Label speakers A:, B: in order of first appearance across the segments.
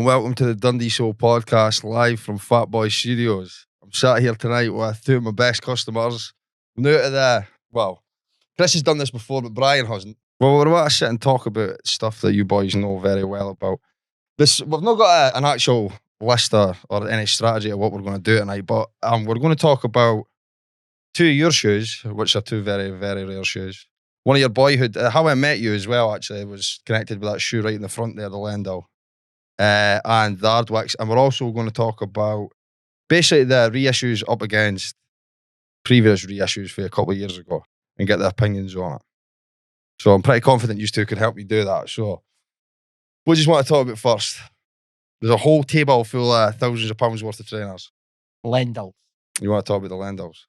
A: welcome to the Dundee Sole podcast live from Fat Boy Studios. I'm sat here tonight with two of my best customers. New to Kris has done this before, but Brian hasn't. Well, we're about to sit and talk about stuff that you boys know very well about. We've not got an actual list or any strategy of what we're going to do tonight, but we're going to talk about two of your shoes, which are two very, very rare shoes. One of your boyhood, how I met you as well, actually, was connected with that shoe right in the front there, the Lendl. And the Ardwicks, and we're also going to talk about basically the reissues up against previous reissues for a couple of years ago and get their opinions on it. So I'm pretty confident you two could help me do that. So what do you just want to talk about first? There's a whole table full of thousands of pounds worth of trainers.
B: Lendl.
A: You want to talk about the Lendls?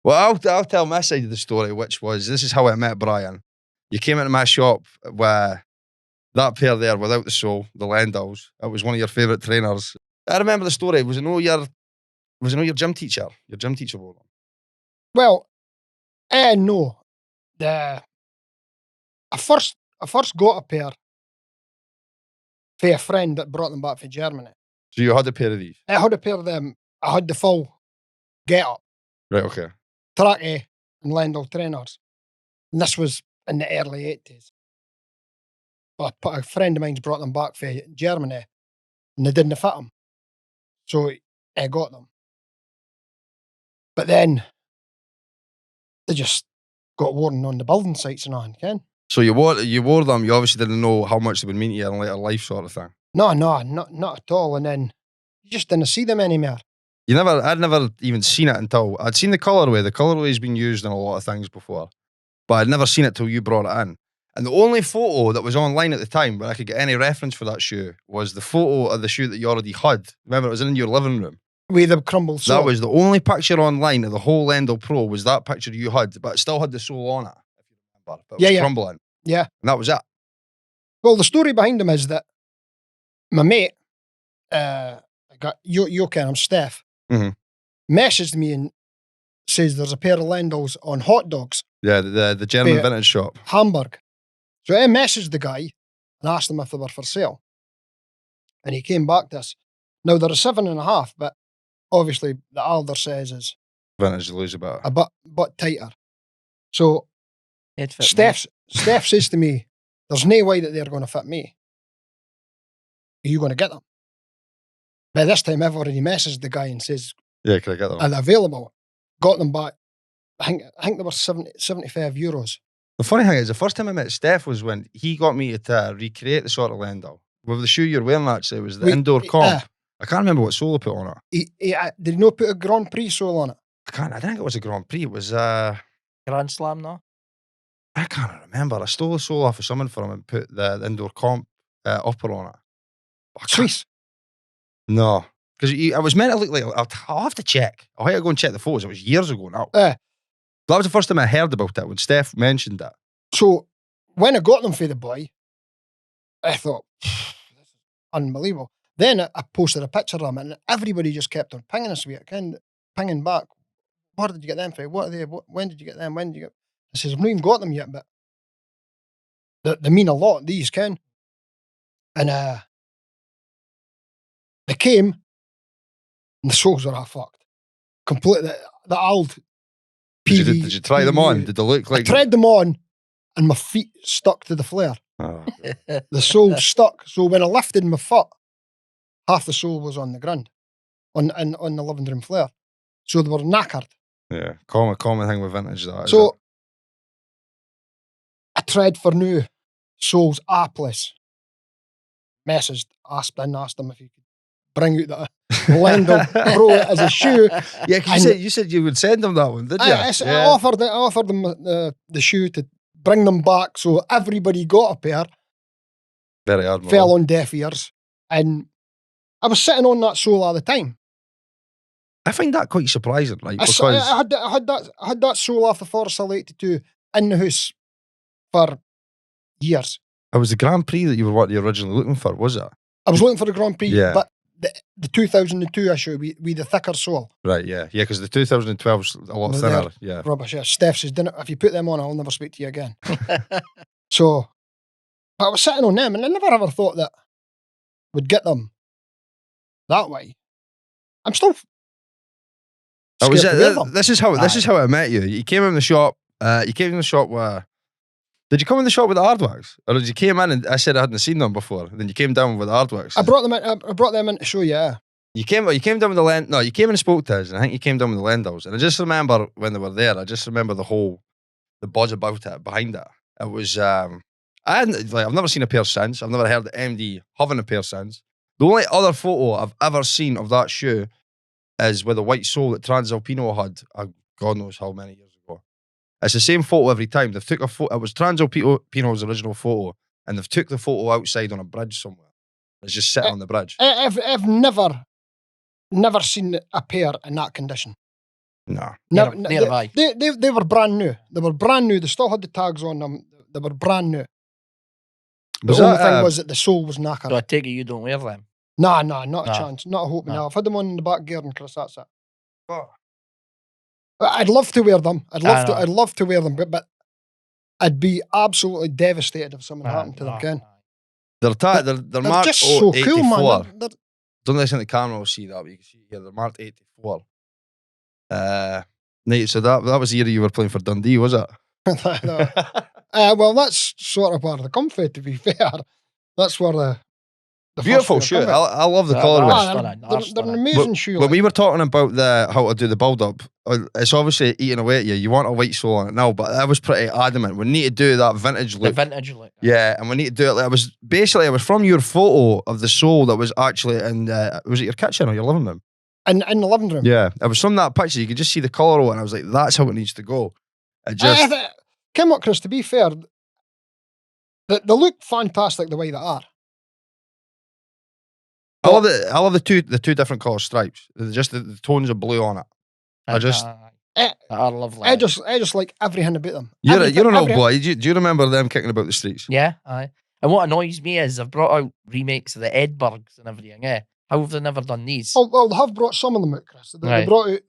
A: Well, I'll tell my side of the story, which was, this is how I met Brian. You came into my shop with that pair there without the sole, the Lendls. It was one of your favourite trainers. I remember the story. Was it no your gym teacher? Your gym teacher wore them?
C: Well, no. I first got a pair for a friend that brought them back from Germany.
A: So you had a pair of these?
C: I had a pair of them. I had the full get-up.
A: Right, okay.
C: Tracky and Lendl trainers. And this was in the early 80s. But a friend of mine's brought them back from Germany and they didn't fit him. So I got them. But then they just got worn on the building sites and on, Ken.
A: So you wore them, you obviously didn't know how much they would mean to you in later life sort of thing.
C: No, not at all. And then you just didn't see them anymore.
A: I'd never even seen it until, I'd seen the colourway. The colourway's been used in a lot of things before. But I'd never seen it till you brought it in. And the only photo that was online at the time where I could get any reference for that shoe was the photo of the shoe that you already had. Remember, it was in your living room.
C: With the crumbled sole.
A: That was the only picture online of the whole Lendl Pro was that picture you had, but it still had the sole on it, if you remember. But it was crumbling.
C: Yeah.
A: And that was it.
C: Well, the story behind them is that my mate, Steph, messaged me and says there's a pair of Lendls on hot dogs.
A: Yeah, the German vintage shop.
C: Hamburg. So I messaged the guy and asked him if they were for sale. And he came back to us. Now they're a 7.5, but obviously the Alder says is
A: vintage lose a bit.
C: A bit tighter. So Steph says to me, there's no way that they're going to fit me. Are you going to get them? By this time I've already messaged the guy and says,
A: yeah, can I get them?
C: Are they available? Got them back. I think they were 75 euros.
A: The funny thing is, the first time I met Steph was when he got me to recreate the sort of Lendl. With the shoe you're wearing, actually, it was the indoor comp. I can't remember what sole I put on it.
C: Did he not put a Grand Prix sole on it?
A: I didn't think it was a Grand Prix. It was
B: Grand Slam, no?
A: I can't remember. I stole the sole off of someone for him and put the indoor comp upper on it.
C: Swiss?
A: No. Because I was meant to look like, I'll have to check. I'll have to go and check the photos. It was years ago now. That was the first time I heard about it when Steph mentioned that.
C: So when I got them for the boy, I thought, this is unbelievable. Then I posted a picture of them and everybody just kept on pinging us with it, pinging back. Where did you get them from? What are they? When did you get them? When did you get? I says, I've not even got them yet, but they mean a lot, these, Ken. And they came and the soles were all fucked. Completely, the old PV.
A: Did you try them on? Did they look like...
C: I tried them on and my feet stuck to the flare.
A: Oh.
C: The sole stuck. So when I lifted my foot, half the sole was on the ground, on the living room flare. So they were knackered.
A: Yeah, common thing with vintage, that.
C: So I tried for new soles, Apples. Messaged Aspen, asked him if he could bring out the Lendl Pro as a shoe.
A: Yeah, because you said you would send them that one, did you?
C: I offered them the shoe to bring them back, so everybody got a pair.
A: Very admirable.
C: Fell on deaf ears, and I was sitting on that sole all the time.
A: I find that quite surprising, right? Because
C: I had that sole off the Forest 82 in the house for years.
A: It was the Grand Prix that you were originally looking for, was it?
C: I was looking for the Grand Prix,
A: yeah.
C: But the 2002 issue with the thicker sole.
A: Right, yeah, because the 2012 's a lot thinner. Yeah,
C: rubbish. Yeah, Steph says, if you put them on, I'll never speak to you again. So But I was sitting on them, and I never ever thought that would get them that way. I'm still scared to wear them.
A: This is how I met you. You came in the shop. You came in the shop where. Did you come in the shop with the Ardwicks, or did you came in and I said I hadn't seen them before? And then you came down with the Ardwicks.
C: I brought them in to show you. Yeah.
A: You came down with the Lend. No, you came in and spoke to us, and I think you came down with the Lendls. And I just remember when they were there. I just remember the buzz about it, behind it. It was I've never seen a pair since. I've never heard the MD having a pair since. The only other photo I've ever seen of that shoe is with a white sole that Transalpino had. God knows how many years ago. It's the same photo every time. They've took a photo. It was Transalpino's original photo, and they've took the photo outside on a bridge somewhere. It's just sitting on the bridge.
C: I've never seen a pair in that condition.
A: No.
B: Neither have I.
C: They were brand new. They were brand new. They still had the tags on them. They were brand new. The only thing was that the sole was knackered.
B: So I take it you don't wear them?
C: Nah, not a chance. Not a hope. No. I've had them on in the back gear, and Chris, that's it.
A: Oh.
C: I'd love to wear them. I'd love to wear them, but I'd be absolutely devastated if something happened to them, Ken.
A: They're marked
C: just so
A: 84.
C: cool, man.
A: Don't listen to the camera will see that, but you can see here they're marked 84. So that was the year you were playing for Dundee, was it?
C: Well, that's sort of where they come from, to be fair. That's where the
A: beautiful shoe. I love the colourway.
C: They're an amazing shoe.
A: When we were talking about how to do the build up, it's obviously eating away at you. You want a white sole on it now, but I was pretty adamant. We need to do that vintage look.
B: The vintage look.
A: Yeah, and we need to do it. It was from your photo of the sole that was actually in. Was it your kitchen or your living room?
C: In the living room.
A: Yeah, it was from that picture. You could just see the colour, and I was like, "That's how it needs to go." It just.
C: Come on, Chris. To be fair, they look fantastic the way they are.
A: I love the two different colour stripes. Just the tones of blue on it.
B: I love
C: I just like everything about them.
A: You're an old boy. Do you remember them kicking about the streets?
B: Yeah, aye. And what annoys me is they've brought out remakes of the Edbergs and everything. Yeah, how have they never done these?
C: Oh well, they have brought some of them out, Chris. They brought out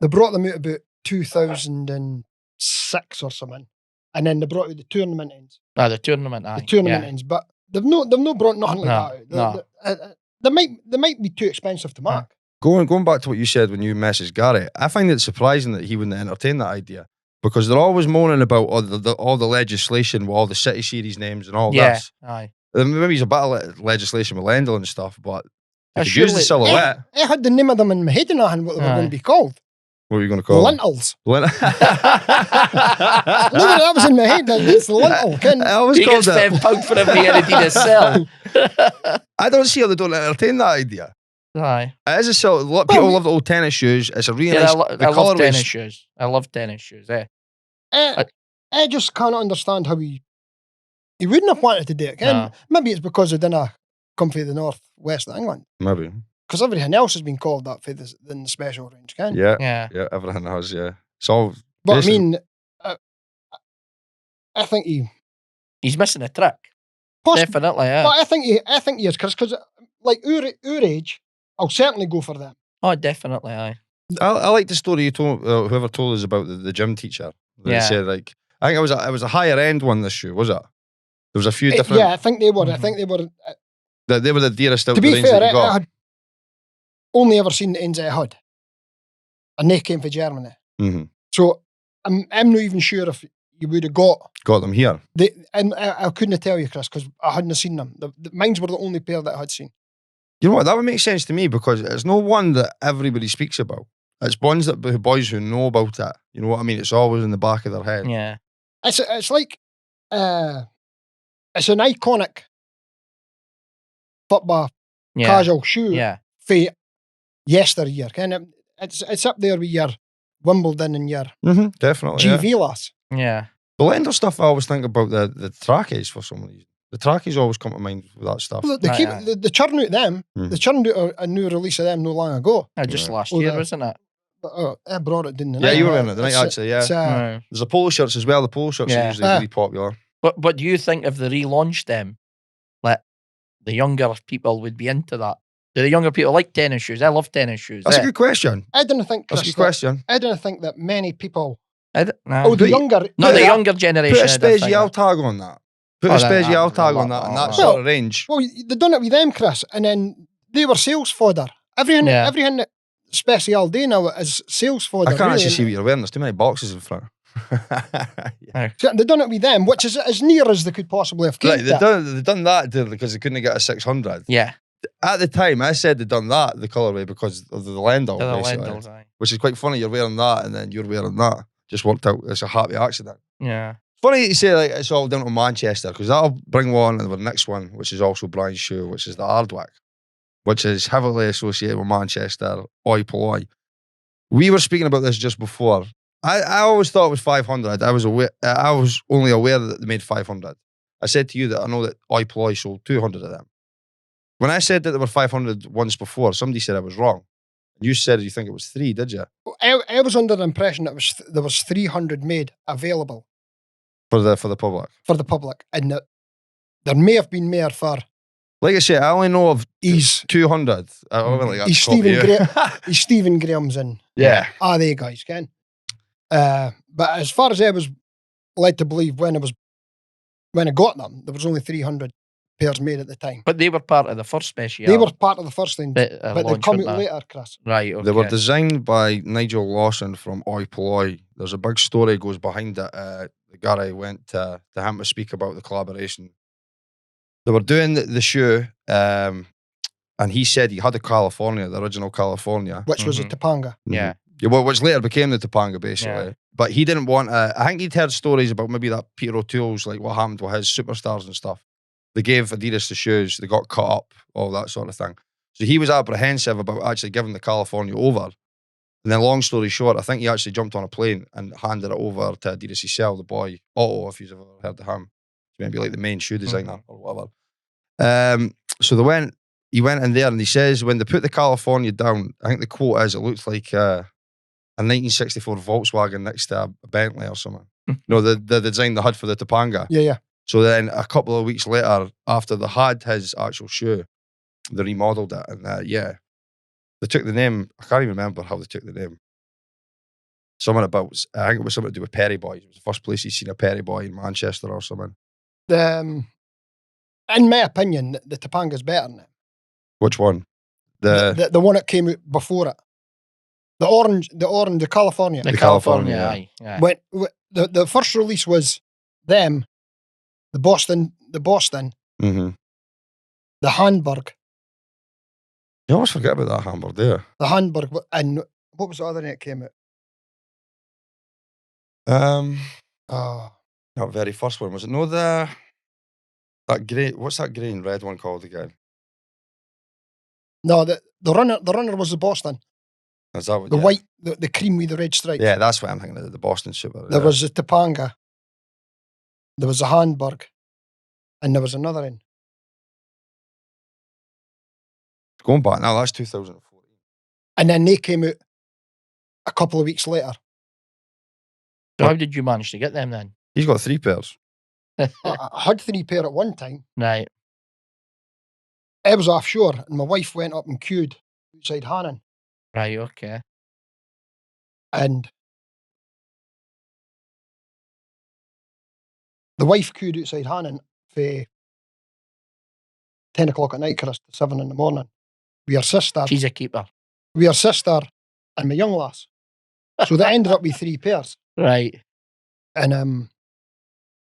C: they brought them out about 2006 or something, and then they brought out the tournament ends.
B: The tournament, aye.
C: The tournament ends, but they've not brought nothing like that out. They might be too expensive to mark.
A: Going back to what you said when you messaged Gary, I find it surprising that he wouldn't entertain that idea, because they're always moaning about all the legislation with all the City Series names and all this.
B: Aye.
A: Maybe there's a bit of legislation with Lendl and stuff, but they could use the silhouette.
C: I had the name of them in my head and what they were going to be called.
A: What were you going to call
C: Lentils. That was in my head. It's the Lentil.
A: I always called it.
B: £5 for every Adidas Sole.
A: I don't see how they don't entertain that idea.
B: Aye.
A: It is a sell. A lot of people love the old tennis shoes. It's a really nice.
B: I love tennis shoes. I love tennis shoes.
C: I just can't understand how he wouldn't have wanted to do it. Maybe it's because he didn't come from the northwest of England.
A: Maybe.
C: Because everything else has been called that in the special range,
A: Yeah, everything has, yeah. It's all.
C: But I mean, I think
B: he's missing a trick. Definitely, yeah.
C: But I think he is, because like our age, I'll certainly go for them.
B: Oh, definitely, aye.
A: I like the story you told, whoever told us about the gym teacher. They said, like, I think it was a higher end one, this shoe, was it? There was a few different.
C: Yeah, I think they were. I think they were.
A: They were the dearest out
C: of
A: the
C: range. To be fair,
A: that you got.
C: I had only ever seen the ends I had, and they came from Germany.
A: Mm-hmm.
C: So I'm not even sure if you would have got
A: them here.
C: And I couldn't tell you, Chris, because I hadn't seen them. Mines were the only pair that I had seen.
A: You know what? That would make sense to me, because it's no one that everybody speaks about. It's ones that boys who know about it. You know what I mean? It's always in the back of their head.
B: Yeah.
C: It's like it's an iconic football casual shoe.
B: Yeah.
C: For yesteryear, it's up there with your Wimbledon and your
A: definitely
C: GV lass.
B: Yeah.
A: The Lendl stuff, I always think about the trackies for some reason. The trackies always come to mind with that stuff.
C: Well, they churned out them. They churned out a new release of them not long ago.
B: Just last year, wasn't it?
C: I brought it, didn't I?
A: Yeah, you were in it the night, actually, yeah. There's the polo shirts as well. The polo shirts are usually really popular.
B: But do you think if they relaunched them, like, the younger people would be into that? Do the younger people like tennis shoes? I love tennis shoes.
A: That's a good question.
C: I didn't think, Chris,
A: that's a good question.
C: I didn't think that many people...
B: the
C: younger...
B: Not the younger generation.
A: Put a special tag on that. Put
B: Oh,
A: a
B: that-
A: special
B: that-
A: tag
B: that-
A: on that, and that
B: that-
A: sort of range.
C: Well, they done it with them, Chris, and then they were sales fodder. Everything that special day now is sales fodder.
A: I can't
C: really,
A: actually see what you're wearing. There's too many boxes in front.
C: So they done it with them, which is as near as they could possibly have
A: Right,
C: came
A: they
C: to.
A: done that because they couldn't get a 600.
B: Yeah.
A: At the time, I said they done that, the colourway, because of the Lendl,
B: To the
A: basically.
B: Lendls, aye.
A: Which is quite funny. You're wearing that and then you're wearing that. Just worked out. It's a happy accident.
B: Yeah.
A: Funny that you say like it's all down to Manchester, because that'll bring on to the next one, which is also Brian's shoe, which is the Ardwick, which is heavily associated with Manchester, oi polloi. We were speaking about this just before. I always thought it was 500. I was only aware that they made 500. I said to you that I know that oi polloi sold 200 of them. When I said that there were 500 once before, somebody said I was wrong. You said you think it was 3, did you?
C: I was under the impression that there was 300 made available
A: For the public.
C: for the public, and that there may have been more for.
A: Like I say, I only know of
C: He's
A: 200. I only got
C: he's
A: a copy
C: Stephen
A: here.
C: he's Stephen Graham's in.
A: Yeah.
C: They guys can. But as far as I was led to believe, when I got them, there was only 300 pairs made at the time.
B: But they were part of the first special.
C: They were part of the first thing,
B: but
C: but they come out later, Chris.
B: Right, okay.
A: They were designed by Nigel Lawson from Oi Polloi. There's a big story goes behind it. Gary went to him to speak about the collaboration. They were doing the shoe, and he said he had a California, the original California.
C: Which was a Topanga.
B: Yeah.
A: Yeah, well, which later became the Topanga, basically.
B: Yeah.
A: But he didn't want I think he'd heard stories about maybe that Peter O'Toole's, like what happened with his superstars and stuff. They gave Adidas the shoes, they got cut up, all that sort of thing. So he was apprehensive about actually giving the California over. And then long story short, I think he actually jumped on a plane and handed it over to Adidas Sole, the boy, Otto, if you've ever heard of him. Maybe like the main shoe designer or whatever. So he went in there and he says when they put the California down, I think the quote is, it looked like a 1964 Volkswagen next to a Bentley or something. The design they had for the Topanga.
C: Yeah.
A: So then a couple of weeks later, after they had his actual shoe, they remodeled it. And they took the name. I can't even remember how they took the name. Something about, I think it was something to do with Perry Boys. It was the first place he'd seen a Perry Boy in Manchester or something.
C: In my opinion, the Topanga's better than it.
A: Which one?
C: The one that came out before it. The orange, the California.
B: The
A: California,
B: California, aye.
C: When the first release was them, the Boston,
A: Mm-hmm.
C: the Hamburg,
A: You always forget about that Hamburg, do you?
C: the Hamburg, and what was the other name that came out?
A: That very first one, was it? No, that grey, what's that grey and red one called again?
C: No, the runner was the Boston.
A: Is that what,
C: The white, the cream with the red stripes.
A: Yeah, that's what I'm thinking of, the Boston Super.
C: There was the Topanga. There was the Hamburg. And there was another one.
A: Going back now, that's 2014.
C: And then they came out a couple of weeks later.
B: So how did you manage to get them then?
A: He's got 3 pairs.
C: I had 3 pair at one time.
B: Right.
C: I was offshore and my wife went up and queued outside Hannon.
B: Right, okay.
C: And the wife queued outside Hannon for 10 o'clock at night, Chris, to 7 in the morning. With her sister.
B: She's a keeper.
C: With her sister and my young lass. So they ended up with 3 pairs.
B: Right.
C: And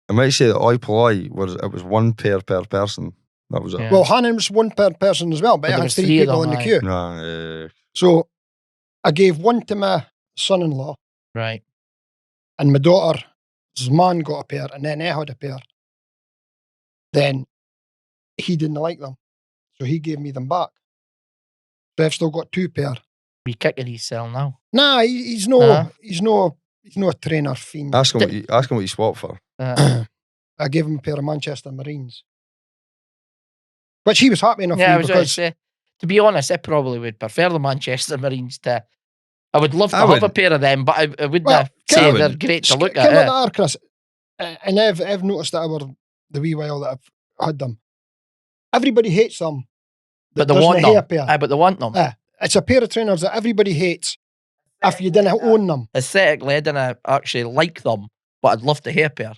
A: I might say that Oi Polloi was 1 pair per person. That was it.
B: Yeah.
C: well, Hannon was 1 per person as well, but
B: But
C: I
B: there
C: had
B: was
C: 3
B: 3 of
C: people
B: them,
C: in the
B: aye.
C: queue.
A: No,
C: So I gave 1 to my son-in-law,
B: Right.
C: and my daughter's man got a pair, and then I had a pair. Then he didn't like them, so he gave me them back. So I've still got 2 pair.
B: Be kicking his cell now.
C: Nah, he's no a trainer fiend.
A: ask him what you swap for.
C: I gave him a pair of Manchester Marines, which he was happy enough
B: Yeah, I
C: with
B: was going to
C: because
B: say, to be honest, I probably would prefer the Manchester Marines to. I would love to
A: I
B: have a
A: would.
B: pair of them, but I wouldn't
C: Well,
B: say
A: Kevin,
B: they're great to look
C: Kill
B: at.
C: it are, Chris. And I've noticed that over the wee while that I've had them. Everybody hates them.
B: But
C: that
B: they want
C: doesn't have a
B: them.
C: pair.
B: Aye, but they want them.
C: It's a pair of trainers that everybody hates if you didn't own them.
B: Aesthetically, I didn't actually like them, but I'd love to have a pair.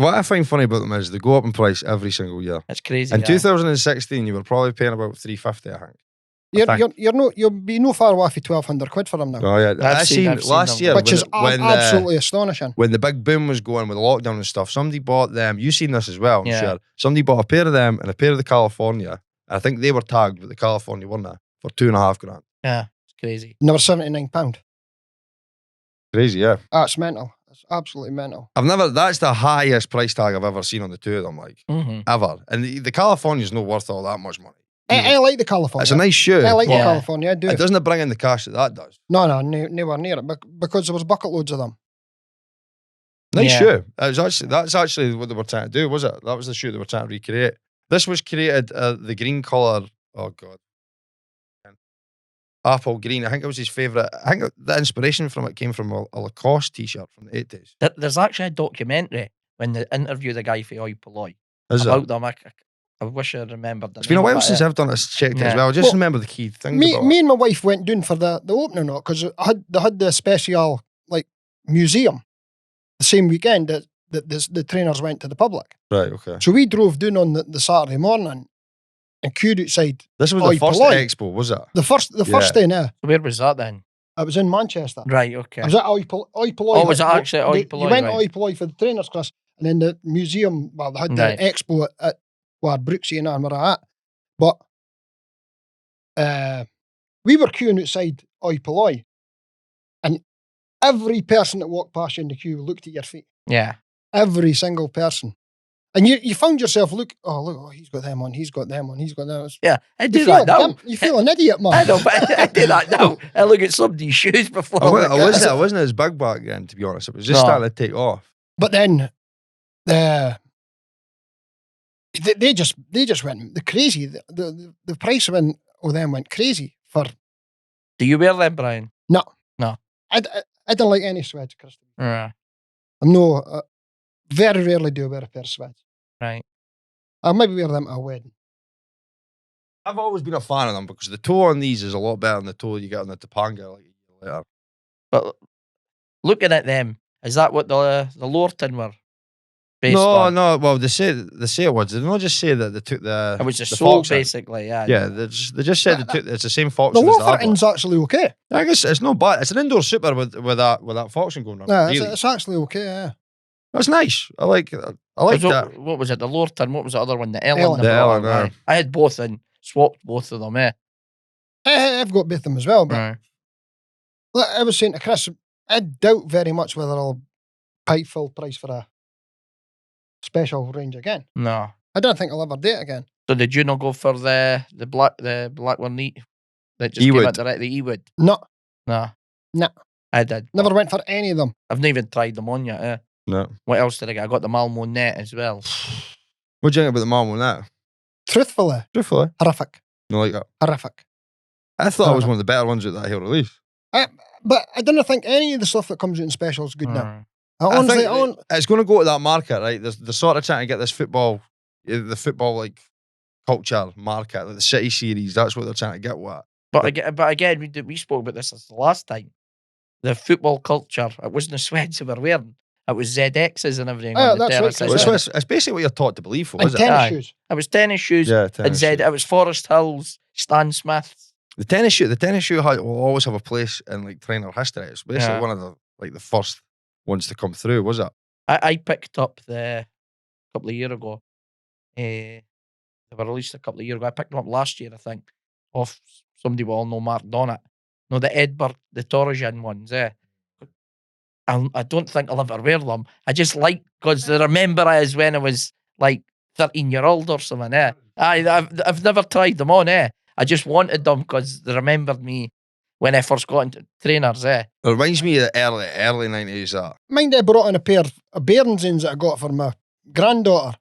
A: What I find funny about them is they go up in price every single year.
B: It's crazy.
A: In
B: yeah.
A: 2016, you were probably paying about $350, I think.
C: You'll be no far away from £1,200 for them now.
A: Oh yeah,
B: I've seen
A: last
B: them.
A: year,
C: Which is
A: when
C: absolutely astonishing.
A: when the big boom was going with the lockdown and stuff, somebody bought them. You've seen this as well, I'm
B: Yeah.
A: sure. Somebody bought a pair of them and a pair of the California. And I think they were tagged with the California, weren't they? For $2,500.
B: Yeah, it's crazy.
C: And they were £79.
A: Crazy, yeah.
C: That's mental. It's absolutely mental.
A: That's the highest price tag I've ever seen on the two of them, like,
B: Mm-hmm.
A: ever. And the California's not worth all that much money.
C: I like the California.
A: It's a nice shoe.
C: I like the
B: Yeah.
C: California. I do.
A: It doesn't bring in the cash that does.
C: No, nowhere near it. Because there was bucket loads of them.
A: Nice
B: Yeah.
A: shoe. That's actually what they were trying to do, was it? That was the shoe they were trying to recreate. This was created the green colour. Oh God, apple green. I think it was his favourite. I think the inspiration from it came from a Lacoste T-shirt from the 80s.
B: There's actually a documentary when they interview the guy for Oi Polloi
A: Is
B: about
A: it?
B: them. I wish I remembered the
A: It's been a
B: name,
A: while
B: but,
A: since I've done it, checked it as
B: Yeah.
A: well. I just
C: Well,
A: remember the key things
C: Me
A: about it.
C: and my wife went down for the opening of it because they had the special like museum the same weekend that the trainers went to the public.
A: Right, okay.
C: So we drove down on the Saturday morning and queued outside
A: This was
C: Oi
A: the first
C: Polloi.
A: expo, was it?
C: the first
A: Yeah.
C: day now.
B: Where was that then?
C: I was in Manchester.
B: Right, okay.
C: I was at Oi Polloi.
B: Oh, was it actually Oi Polloi,
C: You went to
B: right.
C: Oi Polloi for the trainers class, and then the museum. Well, they had the
B: Right.
C: expo at where Brooksy and I were at, but we were queuing outside Oi Polloi, and every person that walked past you in the queue looked at your feet.
B: Yeah.
C: Every single person, and you found yourself look. He's got them on. He's got them on. He's got them.
B: Yeah, I
C: You
B: do
C: feel
B: that now.
C: You feel an idiot, man.
B: I know, but I do that now. I look at somebody's shoes before.
A: I
B: look at
A: wasn't as big back then, to be honest. It was just
B: No.
A: starting to take off.
C: But then they just went crazy. The price of them went crazy for.
B: Do you wear them, Brian?
C: I don't like any sweats, Chris.
B: Yeah.
C: I'm no. Very rarely do I wear a pair of sweats.
B: Right.
C: I maybe wear them at a wedding.
A: I've always been a fan of them because the toe on these is a lot better than the toe you get on the Topanga like a year later.
B: But looking at them, is that what the Lorton were based on?
A: No. Well, they say it was. They don't just say that they took the.
B: It was the
A: the
B: sole,
A: Fox in.
B: basically. Yeah.
A: Yeah, they just said they took. It's the same fox.
C: The
A: as
C: low
A: the Ardwicks.
C: fitting's actually okay.
A: I guess it's not bad. It's an indoor super with that foxing going on.
C: Yeah,
A: really.
C: it's actually okay. Yeah.
A: That's nice. I like that.
B: What was it? The Lorton. What was the other one? The Ellen.
C: Ellen.
A: The Ellen,
B: Aye.
A: aye.
B: I had both and swapped both of them.
C: I've got both of them as well, but
B: Right.
C: like I was saying to Chris, I doubt very much whether I'll pay full price for a special range again.
B: No.
C: I don't think I'll ever do it again.
B: So did you not go for the black one neat that just came
A: Ewood.
B: out direct, the Ewood?
C: No,
B: No.
C: No.
B: I did.
C: never went for any of them.
B: I've not even tried them on yet.
A: No.
B: What else did I get? I got the Malmo net as well.
A: What do you think about the Malmo now?
C: Truthfully,
A: Truthfully,
C: horrific.
A: no like that.
C: Horrific.
A: I thought it was
C: No.
A: one of the better ones that he'll release.
C: But I don't think any of the stuff that comes out in special is good now.
B: Mm.
C: I honestly,
A: I think it's going to go to that market, right? They're sort of trying to get this football, the football like culture market, like the City series. That's what they're trying to get with.
B: But again, we spoke about this the last time. The football culture, it wasn't the sweats they were wearing. It was ZXs and everything.
C: Oh,
B: on the
C: that's right,
B: terraces.
C: Chris,
A: Well, it's basically what you're taught to believe for,
C: and
A: is it?
C: tennis
B: Aye.
C: shoes.
B: It was tennis shoes
A: Yeah,
B: and
A: tennis
B: Z.
A: shoes.
B: It was Forest Hills, Stan Smiths.
A: The tennis shoe will always have a place in like trainer history. It's basically
B: Yeah.
A: one of the first ones to come through, was it?
B: I picked up a couple of years ago. They were released a couple of years ago. I picked them up last year, I think, off somebody we all know, Mark Donnett. No, the Edberg, the Torrigan ones. I don't think I'll ever wear them. I just like because they remember as when I was like 13-year-old or something. I've never tried them on. I just wanted them because they remembered me when I first got into trainers.
A: It reminds me of the early 90s.
C: Mind I brought in a pair of Bairnsins that I got for my granddaughter.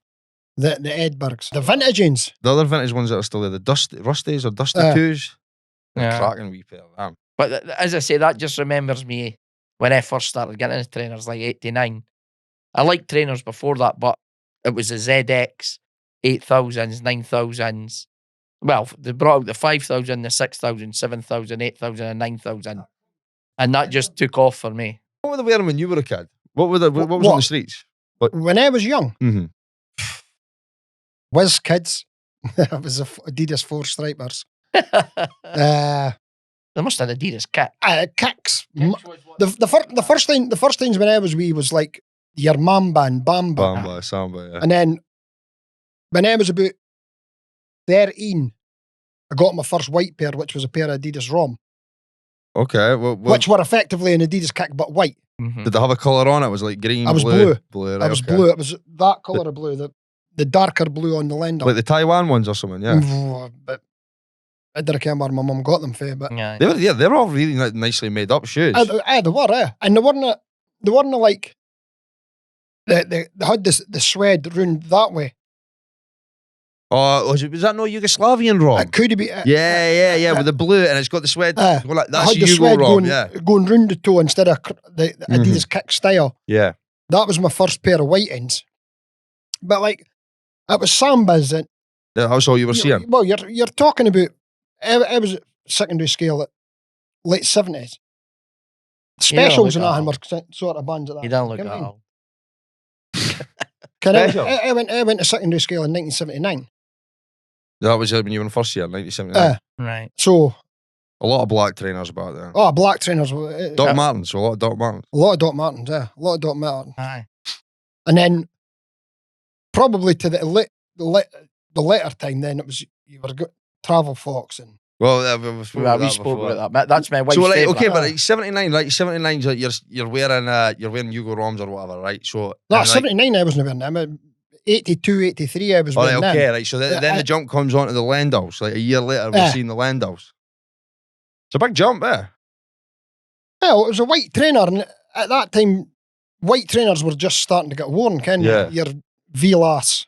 C: The Edbergs. The vintage ones.
A: The other vintage ones that are still there, the Rusties or Dusty
C: Yeah.
A: 2s.
B: Yeah.
A: Cracking wee pair of them.
B: But as I say, that just remembers me when I first started getting into trainers, like 89. I liked trainers before that, but it was the ZX, 8000s, 9000s. Well, they brought out the 5000, the 6000, 7000, 8000, and 9000. And that just took off for me.
A: What were they wearing when you were a kid? What was on
C: What?
A: the streets?
C: when I was young,
A: Mm-hmm.
C: Whiz Kids, it was Adidas 4 Stripers.
B: They must have Adidas kit.
C: Kicks. The first things when I was wee was like your Mamba and Bamba.
A: Samba, yeah.
C: And then when I was about 13, I got my first white pair, which was a pair of Adidas Rom.
A: Okay.
C: Which were effectively an Adidas kick, but white.
B: Mm-hmm.
A: Did they have a colour on it? It was like green,
C: I was
A: blue.
C: blue.
A: Right,
C: I was blue. It was that colour of blue, the darker blue on the Lendl.
A: Like the Taiwan ones or something, yeah.
C: But I don't care where my mum got them for, but
B: Yeah.
A: They were all really nicely made up shoes.
C: they were, and they weren't like they had the suede round that way.
A: Oh, was that no Yugoslavian Rom?
C: It could be.
A: Yeah, with the blue, and it's got the suede. That's
C: the
A: Yugo
C: suede
A: Rom, yeah.
C: going round the toe instead of the Adidas kick style.
A: Yeah.
C: That was my first pair of white ends. But like, it was Sambas. And
A: That's all you were seeing?
C: Well, you're talking about, I was at secondary scale at late 70s. Specials and that were sort of bands at that.
B: You don't look that old.
C: I went to secondary scale in 1979.
A: That was when you were in first year, 1979.
B: Right.
C: So
A: a lot of black trainers about there.
C: Oh, black trainers.
A: Doc Martens, a lot of Doc Martens.
C: A lot of Doc Martens, yeah. A lot of Doc Martens.
B: Aye.
C: And then probably to the later time, then it was you were Travel Fox and.
A: Well,
B: we spoke about that. That's my wife's
A: favourite. Okay, but
C: like
A: 79, like 79, you're wearing Yugo Roms or whatever, right? So
C: no, 79 I wasn't wearing them. 82, 83 I was wearing them.
A: Okay, right. So then the jump comes onto the Lendls. Like a year later, we're seeing the Lendls. It's a big jump,
C: Well, it was a white trainer, and at that time, white trainers were just starting to get worn. Your Vilas,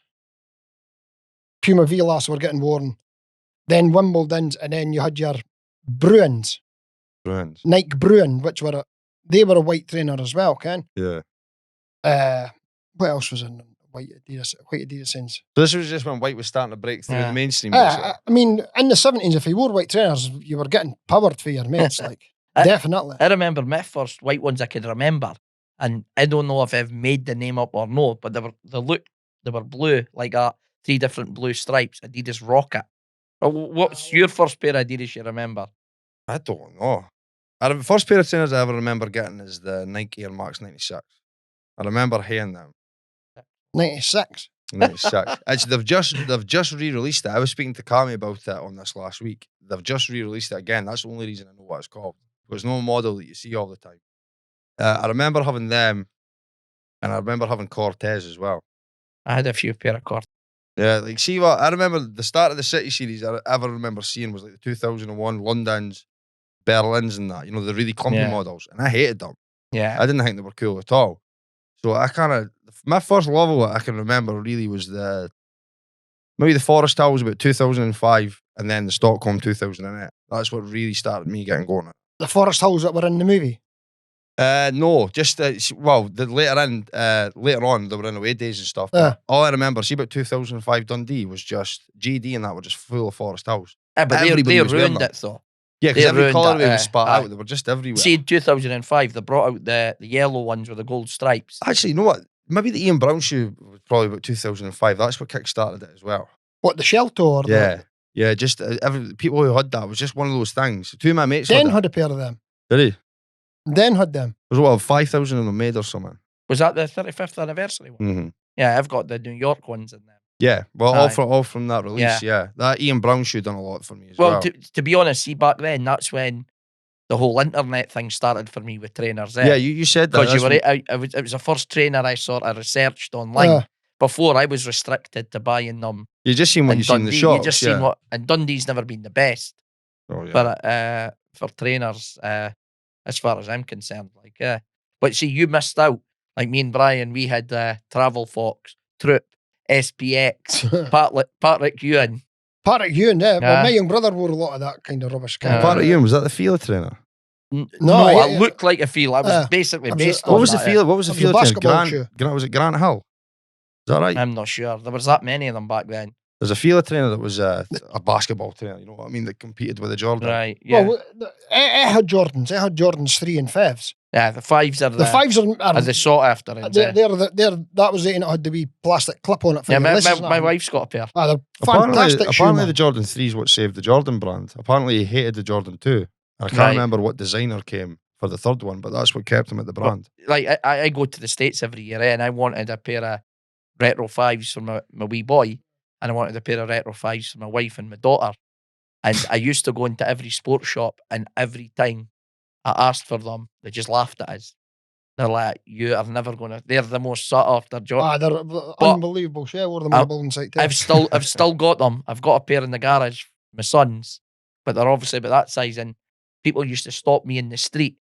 C: Puma Vilas were getting worn. Then Wimbledon's, and then you had your Bruins. Nike Bruin, which were they were a white trainer as well,
A: Yeah.
C: What else was in white Adidas sense?
A: So this was just when white was starting to break through the mainstream.
C: I mean, in the 70s, if you wore white trainers, you were getting powered for your mates, like definitely.
B: I remember my first white ones I could remember, and I don't know if I've made the name up or no, but they were blue, like 3 different blue stripes, Adidas Rocket. What's your first pair of Adidas you remember?
A: I don't know. The first pair of trainers I ever remember getting is the Nike Air Max 96. I remember hearing them.
C: 96.
A: 96. Actually, they've just re-released it. I was speaking to Kami about it on this last week. They've just re-released it again. That's the only reason I know what it's called. There's no model that you see all the time. I remember having them, and I remember having Cortez as well.
B: I had a few pair of Cortez.
A: Yeah, like see what I remember. The start of the City series I ever remember seeing was like the 2001 Londons, Berlins, and that. You know, the really clumpy models, and I hated them.
B: Yeah,
A: I didn't think they were cool at all. So my first love of it I can remember really was maybe the Forest Hill was about 2005, and then the Stockholm 2008. That's what really started me getting going.
C: The Forest Hills that were in the movie.
A: No, just later on they were in away days and stuff. All I remember, see about 2005 Dundee was just GD and that were just full of Forest Hills.
B: But they ruined it though.
A: Yeah, because every colourway was spat out. They were just everywhere.
B: See, in 2005 they brought out the yellow ones with the gold stripes.
A: Actually, you know what? Maybe the Ian Brown shoe was probably about 2005. That's what kick-started it as well.
C: What, the Shelter? Or
A: yeah, just people who had that. It was just one of those things. 2 of my mates
C: had a pair of them.
A: Did he?
C: Den had them.
A: There was 5,000 of them made or something.
B: Was that the 35th anniversary one?
A: Mm-hmm.
B: Yeah, I've got the New York ones in there.
A: Yeah, well, all from that release, yeah. That Ian Brown shoe done a lot for me as well.
B: Well, to be honest, see, back then, that's when the whole internet thing started for me with trainers.
A: Yeah, you said that.
B: Because it was the first trainer I sort of researched online. Before, I was restricted to buying them.
A: You just seen what you seen in the shops.
B: You just seen what, and Dundee's never been the best.
A: Oh, yeah.
B: But for trainers, as far as I'm concerned, but see, you missed out. Like me and Brian, we had Travel Fox, Troop, SPX, Patrick Ewan.
C: Patrick Ewan, yeah. Well, my young brother wore a lot of that kind of rubbish.
A: Patrick Ewan, was that the Fila trainer?
B: No, I looked like a Fila. I was basically based on
A: What was the Fila? What was the Fila trainer? Was it Grant Hill? Is that right?
B: I'm not sure. There was that many of them back then.
A: There's a Fila trainer that was a basketball trainer, you know what I mean, that competed with the Jordan.
B: Right, yeah.
C: Well, I had Jordans. I had Jordans 3 and 5s.
B: Yeah, the fives are
C: The fives are
B: the sought after.
C: they're that was it, and it had the wee plastic clip on it for
B: Yeah,
C: your laces.
B: my wife's got a pair.
C: They're fantastic shoe,
A: Apparently
C: man.
A: the Jordan 3 is what saved the Jordan brand. Apparently he hated the Jordan 2. I can't
B: Right.
A: remember what designer came for the third one, but that's what kept him at the brand.
B: Like I go to the States every year, and I wanted a pair of retro fives for my wee boy, and I wanted a pair of retro fives for my wife and my daughter. And I used to go into every sports shop, and every time I asked for them, they just laughed at us. They're like, "You are never gonna." They're the most sought after Jordan.
C: They're unbelievable. Yeah, we're the marble inside.
B: I've still got them. I've got a pair in the garage, my son's, but they're obviously about that size. And people used to stop me in the street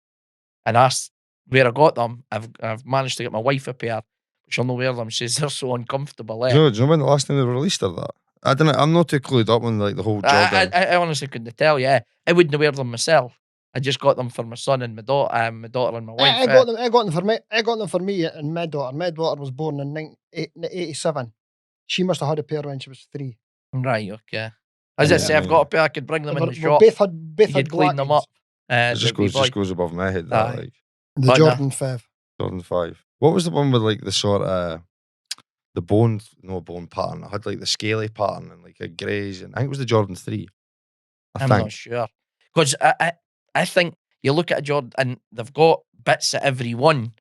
B: and ask where I got them. I've managed to get my wife a pair. She'll not wear them. She says they're so uncomfortable.
A: Do you know when the last time they were released or that? I don't know. I'm not too clued up on like the whole Jordan.
B: I honestly couldn't tell you. I wouldn't wear them myself. I just got them for my son and my daughter and my wife.
C: I got them for me. I got them for me and my daughter. My daughter was born in 1987. She must have had a pair when she was 3.
B: Right, okay. As I say, I've got a pair. I could bring them in the
C: We
B: shop.
C: both
B: You
C: had
B: could clean them up.
A: It just goes above my head. That,
B: Aye.
A: like
C: The
B: But
C: Jordan 5.
A: Jordan 5. What was the one with like the sort of the bone pattern? It had like the scaly pattern and like a greys, and I think it was the Jordan 3.
B: I'm not sure. Because I think you look at a Jordan and they've got bits of every one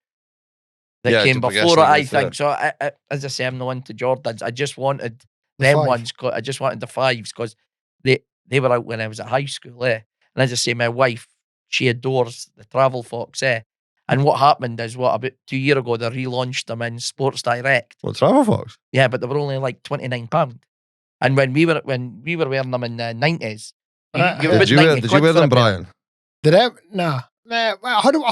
B: that came before it, I think. So I, as I say, I'm not into Jordans. I just wanted them ones. I just wanted the 5s because they were out when I was at high school. And as I say, my wife, she adores the Travel Fox. And what happened is, about 2 years ago, they relaunched them in Sports Direct.
A: What, Travel Fox?
B: Yeah, but they were only like £29. And when we were wearing them in the 90s,
A: Did you wear them, Brian?
C: Did I? Nah. I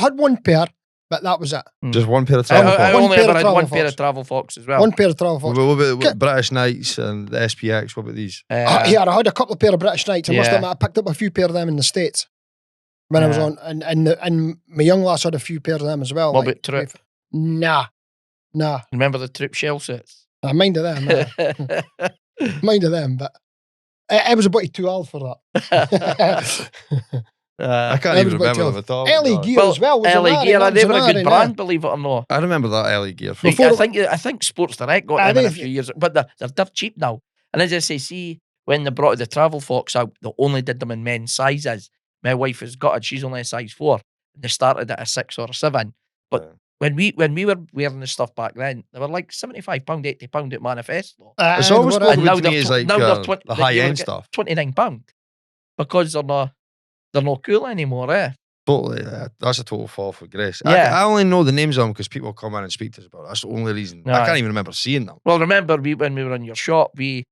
C: had one pair, but that was it.
A: Just one pair of Travel Fox?
B: I only ever had one
C: Fox.
B: pair of Travel Fox as well.
C: One pair of Travel Fox.
A: What about British Knights and the SPX? What about these?
C: Yeah, I had a couple of pair of British Knights. I must
B: Yeah.
C: admit, I picked up a few pair of them in the States when I was on, and my young lass had a few pair of them as well.
B: What about Troop?
C: Nah.
B: Remember the Troop shell sets?
C: I mind of them. Mind of them, but I was a bit too old for that.
A: I can't even remember them at all.
C: LA Gear as well.
B: LA Gear, they were a good brand, believe it or not.
A: I remember that LA Gear.
B: I think Sports Direct got them in a few years, but they're dirt cheap now. And as I say, see, when they brought the Travel Fox out, they only did them in men's sizes. My wife has got it; she's only a size 4. They started at a 6 or a 7. But when we were wearing the stuff back then, they were like £75, £80 at Manifesto.
A: It's always
B: and now
A: to me is like the high end stuff.
B: £29 because they're not cool anymore.
A: Totally, that's a total fall for grace.
B: Yeah.
A: I only know the names of them because people come in and speak to us about it. That's the only reason. I can't even remember seeing them.
B: Well, remember when we were in your shop, we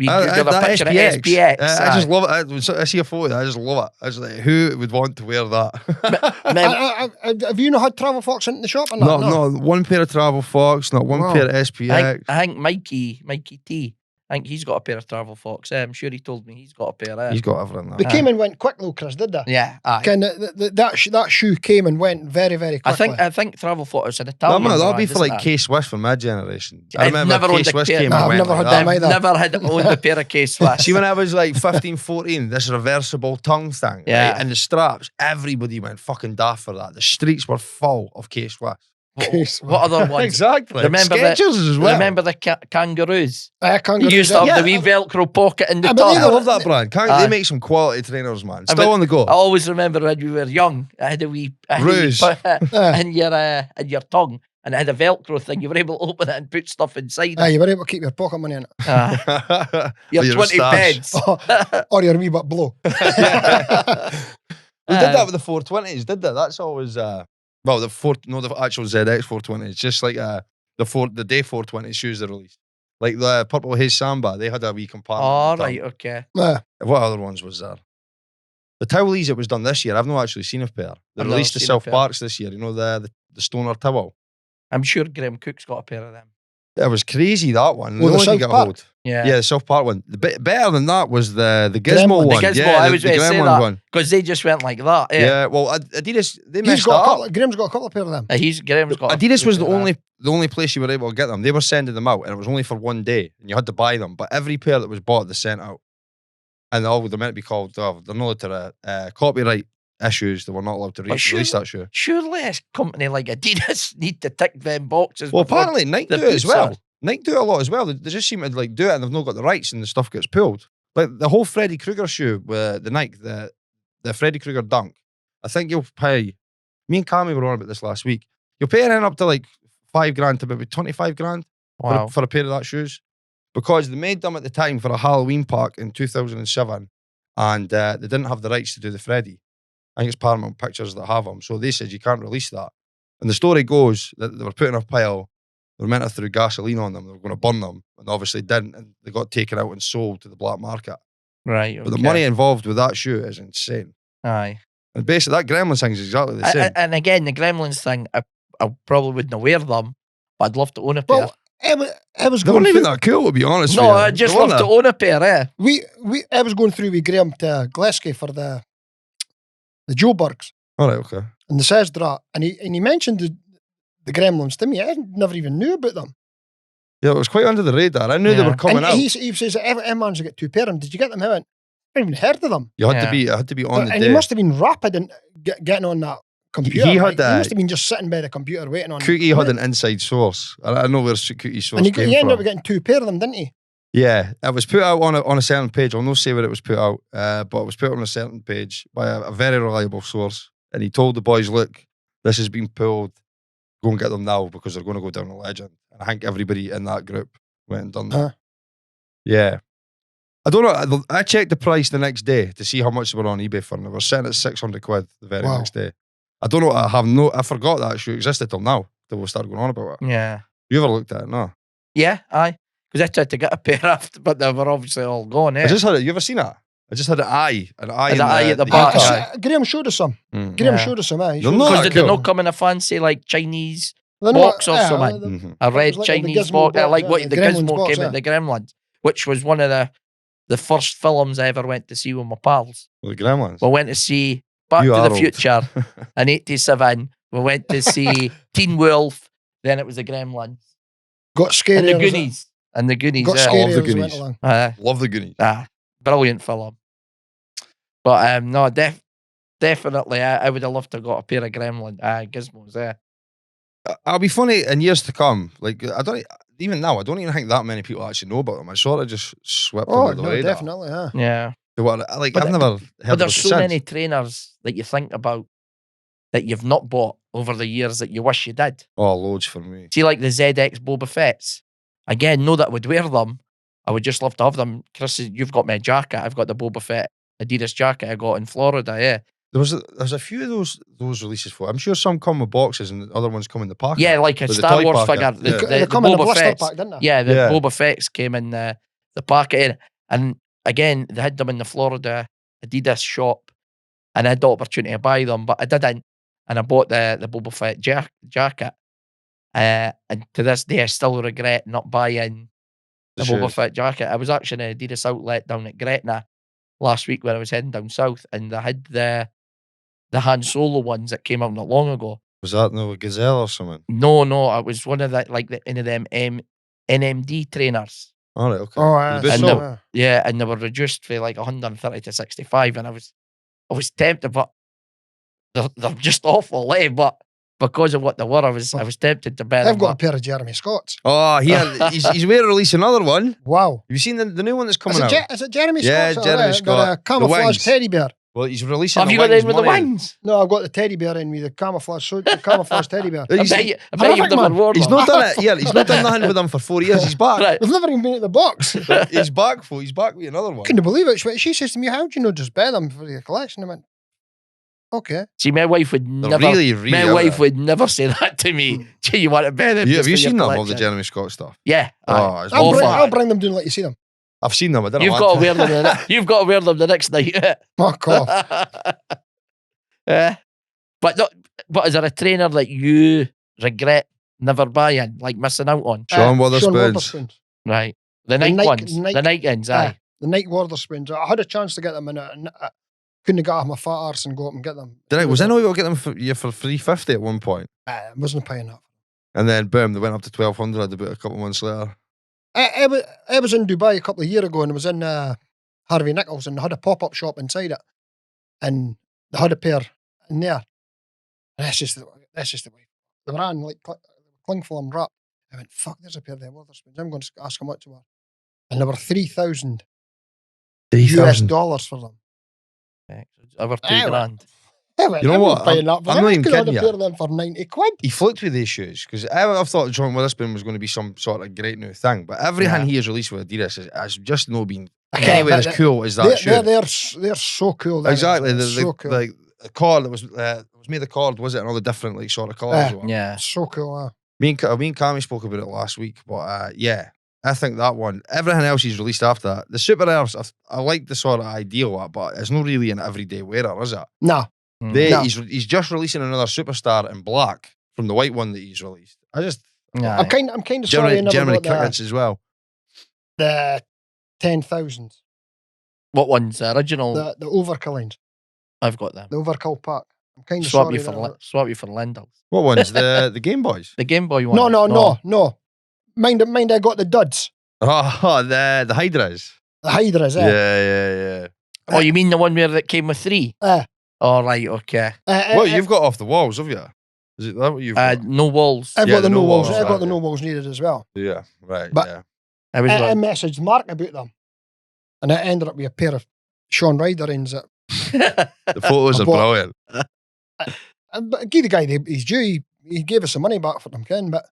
A: Googled
B: a picture of SPX.
A: I just love it. I see a photo, I just love it. I was like, who would want to wear that?
C: Have you not had Travel Fox in the shop or not?
A: No, one pair of Travel Fox, not one pair of SPX.
B: I think Mikey T, I think he's got a pair of Travel Fox. I'm sure he told me he's got a pair.
A: He's got everything.
C: They came and went quick though, Chris, did they?
B: Yeah.
C: That shoe came and went very, very quickly.
B: I think Travel Fox is an Italian brand.
A: That'll be for like K-Swiss for my generation. I
B: I've
A: remember
B: never owned
A: K-Swiss
B: a pair.
A: came
C: No,
A: and
C: I've
A: went
C: never
A: like
C: had them
A: that.
C: either.
B: Never had owned a pair of K-Swiss.
A: See, when I was like 15, 14, this reversible tongue thing, right? And the straps, everybody went fucking daft for that. The streets were full of K-Swiss.
B: What other ones?
A: Exactly.
B: Remember
A: Skechers as well.
B: Remember the kangaroos?
C: Kangaroos.
B: You used to have the wee Velcro pocket in the
C: I
B: top.
A: I love that brand. They make some quality trainers, man. Still on the go.
B: I always remember when we were young, I had a wee
A: Ruse
B: in your tongue, and it had a Velcro thing. You were able to open it and put stuff inside it.
C: You were able to keep your pocket money in it.
B: Your 20 pence.
C: Or your wee bit blow.
A: We did that with the 420s, did they? That's always the actual ZX 420. It's just like the day 420 shoes they released. Like the Purple Haze Samba, they had a wee compartment.
B: Oh, right, okay.
A: What other ones was there? The Towelies, it was done this year. I've not actually seen a pair. They released the South Parks this year. You know, the Stoner Towel.
B: I'm sure Graham Cook's got a pair of them.
A: It was crazy, that one.
C: Well, the South Park?
B: Yeah,
A: the South Park one. Better than that was the Gizmo one.
B: The Gizmo,
A: yeah,
B: I was going to say
A: that
B: one because they just went like that.
A: Yeah, well, Adidas, they messed up.
C: Graham's got a couple of pair of them.
B: Graham's got.
A: Adidas was the only place you were able to get them. They were sending them out, and it was only for one day, and you had to buy them. But every pair that was bought, they sent out, and they're meant to be called. They're not to copyright issues, they were not allowed to
B: But
A: release that shoe.
B: Surely a company like Adidas need to tick them boxes.
A: Well,
B: before
A: apparently Nike
B: the
A: do it as
B: boots
A: well.
B: are-
A: Nike do it a lot as well. They just seem to like do it and they've not got the rights and the stuff gets pulled. Like the whole Freddy Krueger shoe, the Nike, the Freddy Krueger Dunk. I think you'll pay. Me and Cammy were on about this last week. You'll pay anything up to like $5,000 to maybe $25,000
B: Wow.
A: for a pair of that shoes, because they made them at the time for a Halloween park in 2007, and they didn't have the rights to do the Freddy. I think it's Paramount Pictures that have them, so they said you can't release that. And the story goes that they were put in a pile. They were meant to throw gasoline on them. They were going to burn them, and they obviously didn't. And they got taken out and sold to the black market.
B: Right.
A: But the
B: okay.
A: money involved with that shoe is insane.
B: Aye.
A: And basically, that Gremlins thing is exactly the same.
B: And again, the Gremlins thing, I probably wouldn't wear them, but I'd love to own a pair.
C: Well, I was
A: They
C: going
A: weren't even
C: through.
A: that cool, to be honest with
B: No,
A: you.
B: I'd just
A: They
B: love
A: weren't
B: to own a pair,
C: I was going through with Graham to Glasgow for the Joburgs,
A: All right, okay.
C: and the says that, and he mentioned the Gremlins to me. I never even knew about them.
A: Yeah, it was quite under the radar. I knew they
B: Yeah.
A: were coming
C: And
A: out.
C: he says every man's got two pair of them. Did you get them? I went, I haven't even heard of them.
A: You had
B: Yeah.
A: to be. It had to be on the
C: And
A: day.
C: he must have been rapid in getting on that computer.
A: He had
C: right?
A: that-
C: He must have been just sitting by the computer waiting on.
A: Cookie had an inside source. I know where Cookie's source
C: and he
A: came
C: ended
A: from.
C: up getting two pair of them, didn't he?
A: Yeah, it was put out on a certain page. I'll not say where it was put out, but it was put on a certain page by a very reliable source. And he told the boys, "Look, this has been pulled. Go and get them now because they're going to go down a legend." And I think everybody in that group went and done that.
C: Huh.
A: Yeah. I don't know. I checked the price the next day to see how much they were on eBay for, and they were selling at £600 the very
C: Wow.
A: next day. I don't know. I forgot that shoe existed till now. Till we started going on about it.
B: Yeah.
A: You ever looked at it? No.
B: Yeah, aye. Because I tried to get a pair after, but they were obviously all gone,
A: I just had it. You ever seen it? I just had an eye in
B: the eye at the
A: the
B: back,
A: UK.
B: aye.
C: Graham showed us some.
A: Mm.
C: Graham
B: Yeah.
C: showed us some. He
A: They're
C: showed
A: not
C: us-
B: Because
A: that
B: did they
A: cool.
B: not come in a fancy, like, Chinese,
C: They're
B: box or
C: yeah,
B: something?
A: Mhm.
B: A red
C: was like the
B: Chinese
C: Gizmo
B: box,
C: box,
B: like
C: yeah,
B: what
C: the
B: the
C: Gremlins
B: Gizmo
C: box,
B: came
C: yeah.
B: at the Gremlins, which was one of the first films I ever went to see with my pals.
A: The Gremlins.
B: We went to see Back
A: You
B: to
A: are
B: the
A: old.
B: Future in 87. We went to see Teen Wolf. Then it was the Gremlins.
C: got scary.
B: And the Goonies. And the Goonies,
C: Got
B: yeah.
A: scary.
C: scary
A: the
C: as we went
A: Goonies.
C: along.
A: Love the Goonies.
B: Brilliant film. But no, definitely, I would have loved to have got a pair of Gizmos there.
A: It'll be funny in years to come. Like I don't even now. I don't even think that many people actually know about them. I sort of just swept
C: Oh
A: under the
C: no,
A: radar.
C: definitely. Yeah.
B: Yeah.
A: Like
B: But
A: I've never heard
B: But
A: of
B: there's
A: it
B: so
A: since.
B: many trainers that you think about that you've not bought over the years that you wish you did.
A: Oh, loads for me.
B: See, like the ZX Boba Fett's. Again, know that I would wear them. I would just love to have them. Chris, you've got my jacket. I've got the Boba Fett Adidas jacket I got in Florida. Yeah,
A: There's a few of those releases for. I'm sure some come with boxes and the other ones come in the packet.
B: yeah, like a
A: With the
B: Star
A: toy
B: Wars
A: packet,
B: figure.
A: yeah.
B: The,
C: They
B: the
C: come in a
B: Boba
C: blister
B: Fett's.
C: pack, didn't they?
B: Yeah, the
A: Yeah.
B: Boba Fett's came in the packet, and again they had them in the Florida Adidas shop, and I had the opportunity to buy them, but I didn't, and I bought the Boba Fett jacket. And to this day, I still regret not buying the Boba
A: shoes.
B: Fett jacket. I was actually in an Adidas outlet down at Gretna last week when I was heading down south, and they had the Han Solo ones that came out not long ago.
A: Was that no Gazelle or something?
B: No, it was one of that, like any of them NMD trainers.
A: All right, okay.
C: Oh,
A: The bit
B: And
A: small.
C: yeah.
B: Yeah, and they were reduced for like 130 to 65, and I was tempted, but they're just awful, But because of what they were, I was tempted to buy them.
C: I've got a
B: but-
C: pair of Jeremy Scotts.
A: Oh, he's way to release another one. Have
C: Wow.
A: you seen the new one that's coming
C: Is
A: out?
C: it Jeremy
A: Yeah,
C: Scott's?
A: Jeremy
C: They're
A: Scott.
C: a camouflage
A: wings.
C: teddy bear.
A: Well, he's releasing.
B: Have
A: the
B: you got
A: wings
B: them with the
A: money.
B: wings?
C: No, I've got the teddy bear in with the camouflage suit, the camouflage teddy bear.
B: I
A: He's,
B: bet you've
C: Horrific,
B: never
C: man.
B: worn
A: he's
B: them.
A: not done it. Yeah, he's not done nothing with them for 4 years. He's back.
B: Right.
C: We've never even been at the box.
A: He's back. He's back with another one.
C: Couldn't believe it. She says to me, "How do you know just buy them for your collection?" I went, "Okay."
B: See, my wife would
A: They're
B: never.
A: really
B: My
A: out
B: wife
A: there.
B: would never say that to me. Gee, you want to buy them?
A: Have
B: just
A: you
B: for your
A: seen them, all the
B: collection?"
A: Jeremy Scott stuff?
B: Yeah.
A: Oh,
B: aye.
A: it's
C: I'll
B: Awful.
C: bring,
A: awful.
C: I'll bring them down and let you see them.
A: I've seen them. I don't
B: You've
A: want
B: got to
A: to.
B: wear them. You've got to wear them the next night.
C: Fuck off.
B: But is there a trainer that you regret never buying, like missing out on?
A: Sean Witherspoons.
C: Witherspoons.
B: Right. The
C: The
B: Nike
C: Nike-
B: ones.
C: Nike-
B: The Nike ones, aye.
C: The Nike Witherspoons. I had a chance to get them and I couldn't get off my fat arse and go up and get them.
A: Was I know you were getting them for $350 at one point,
C: I wasn't paying that.
A: and then boom, they went up to $1,200 about a couple of months later.
C: I was in Dubai a couple of years ago and I was in Harvey Nichols and they had a pop-up shop inside it. And they had a pair sitting there. And that's just the way. They were on like cling film wrap. I went, fuck, there's a pair of them Witherspoons. I'm going to ask how much they were. And there were $3,000 US for them.
B: Over $2,000.
A: You know what? I'm not even kidding you.
C: Pair of them for 90 quid.
A: He flipped with these shoes because I thought John Witherspoon was going to be some sort of great new thing, but everything he has released with Adidas has just not been anywhere as cool as that shoe.
C: They're so cool.
A: Exactly.
C: So cool.
A: Like the cord that was made of cord, was it? And all the different like sort of colours.
B: Yeah.
C: So cool.
A: Me and Cammy spoke about it last week, but yeah, I think that one. Everything else he's released after that. The Super Airs, I like the sort of idea of it, but it's not really an everyday wearer, is it?
C: No.
A: He's just releasing another Superstar in black from the white one that he's released.
C: I'm kind of sorry I never
A: Germany
C: got
A: crickets as well.
C: The 10,000.
B: What one's the original?
C: The Overkillings.
B: I've got them.
C: The Overkill pack. I'm kind of
B: Swap
C: sorry.
B: Swap you for Lendl.
A: What ones? The Game Boys?
B: The Game Boy one.
C: No. Mind I got the duds.
A: Oh, the Hydras.
C: The Hydras,
A: Yeah.
B: Oh, you mean the one where it came with 3? Oh, right, okay.
A: Well, you've got off the walls, have you? Is it that what you've got?
B: No walls.
C: I've got the no walls.
A: walls,
C: I've got the
A: right,
C: no walls needed as well.
A: Yeah, right,
C: But
A: yeah.
B: I
C: I messaged Mark about them. And I ended up with a pair of Sean Ryder ends that.
A: The photos are brilliant.
C: But give the guy his due. He gave us some money back for them, Ken. But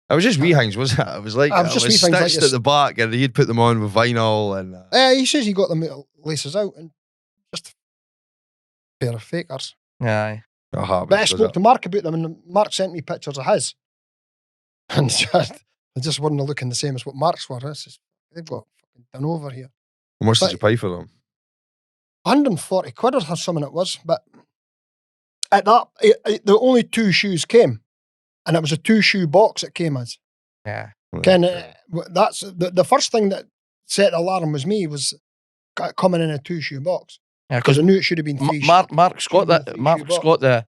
A: it was just wee things, wasn't it? It was like
C: it was just wee things
A: stitched
C: like
A: at the back, and he'd put them on with vinyl. And
C: he says he got them laces out and just a pair of fakers.
B: Aye.
C: But I spoke to Mark about them, and Mark sent me pictures of his, and they just weren't looking the same as what Mark's were. They've got fucking done over here.
A: How much did you pay for them?
C: 140 quid or something it was, but at that, the only 2 shoes came, and it was a 2-shoe box it came as.
B: Yeah.
C: Ken, that's the first thing that set the alarm was coming in a 2-shoe box.
B: Yeah,
C: because I knew it should have been 3.
B: Mark's got that. Mark's got the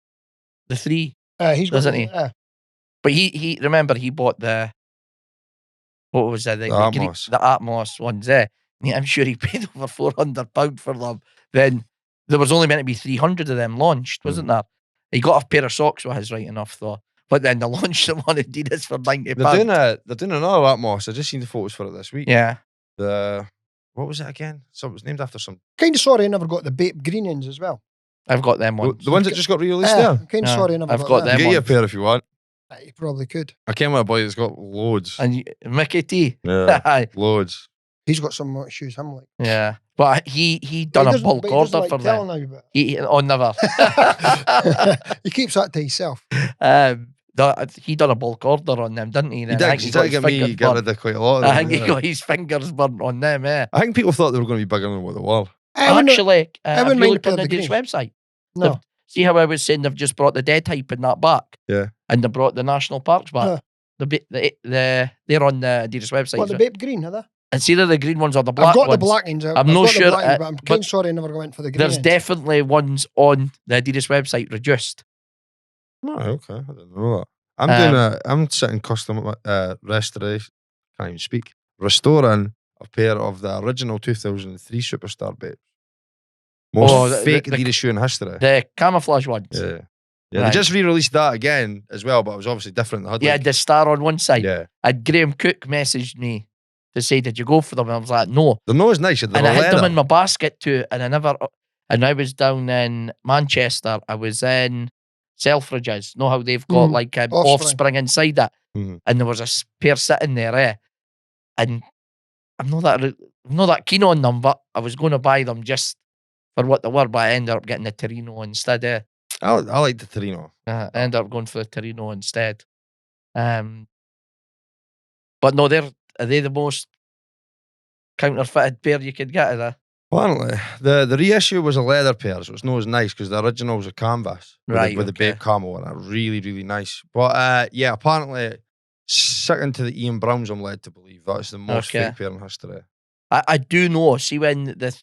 B: 3.
C: He's got,
B: doesn't he? But he remember he bought the, what was it? The
A: Atmos.
B: The Atmos ones. I'm sure he paid over £400 for them. Then there was only meant to be 300 of them launched, wasn't there? He got a pair of socks with his right enough though. But then they launched them on Adidas for £90.
A: They're doing another Atmos. I just seen the photos for it this week.
B: Yeah.
A: What was it again? So it was named after some.
C: Kind of sorry I never got the Bape green ends as well.
B: I've got them ones.
A: The ones that just got released there?
C: I'm kind of sorry I never
B: I've got them.
A: Get you a pair if you want.
C: You probably could.
A: I came with a boy that's got loads.
B: And Mickey T.
A: Yeah, loads.
C: He's got some more shoes, I'm like.
B: Yeah. But he done a bulk order for them. Never.
C: He keeps that to himself.
B: He done a bulk order on them, didn't he?
A: He did. He got me get rid of quite a lot of them.
B: I think he got his fingers burnt on them,
A: I think people thought they were going to be bigger than what they were.
B: Actually,
C: have you looked
B: on Adidas website?
C: No.
B: See how I was saying they've just brought the dead hype in that back?
A: Yeah.
B: And they brought the national parks back. They're on the Adidas website.
C: What, the Bape green, are they?
B: It's either the green ones or the black
C: ones. I've got
B: ones.
C: the black ones out.
B: I'm not sure.
C: But I'm kind of sorry I never went for the green
B: There's
C: ones.
B: definitely ones on the Adidas website reduced.
A: Oh, okay. I didn't know that. I'm sitting custom restoration. Can't even speak. Restoring a pair of the original 2003 Superstar Babes. Most fake Adidas shoe in history.
B: The camouflage ones.
A: Yeah.
B: Right.
A: They just re-released that again as well, but it was obviously different.
B: Yeah, the star on one side.
A: Yeah.
B: And Graham Cook messaged me to say, did you go for them? And I was like, no.
A: They're not as nice.
B: And I had them in my basket too, and I was down in Manchester. I was in Selfridges. Know how they've got like offspring inside it?
A: Mm-hmm.
B: And there was a pair sitting there, and I'm not that keen on them, but I was going to buy them just for what they were, but I ended up getting the Torino instead.
A: I like the Torino.
B: I ended up going for the Torino instead. But no, are they the most counterfeited pair you could get?
A: Apparently, the reissue was a leather pair, so it's not as nice because the original was a canvas with the Bape camo and it. Really, really nice. But apparently, second to the Ian Browns, I'm led to believe that's the most fake pair in history.
B: I do know. See, when the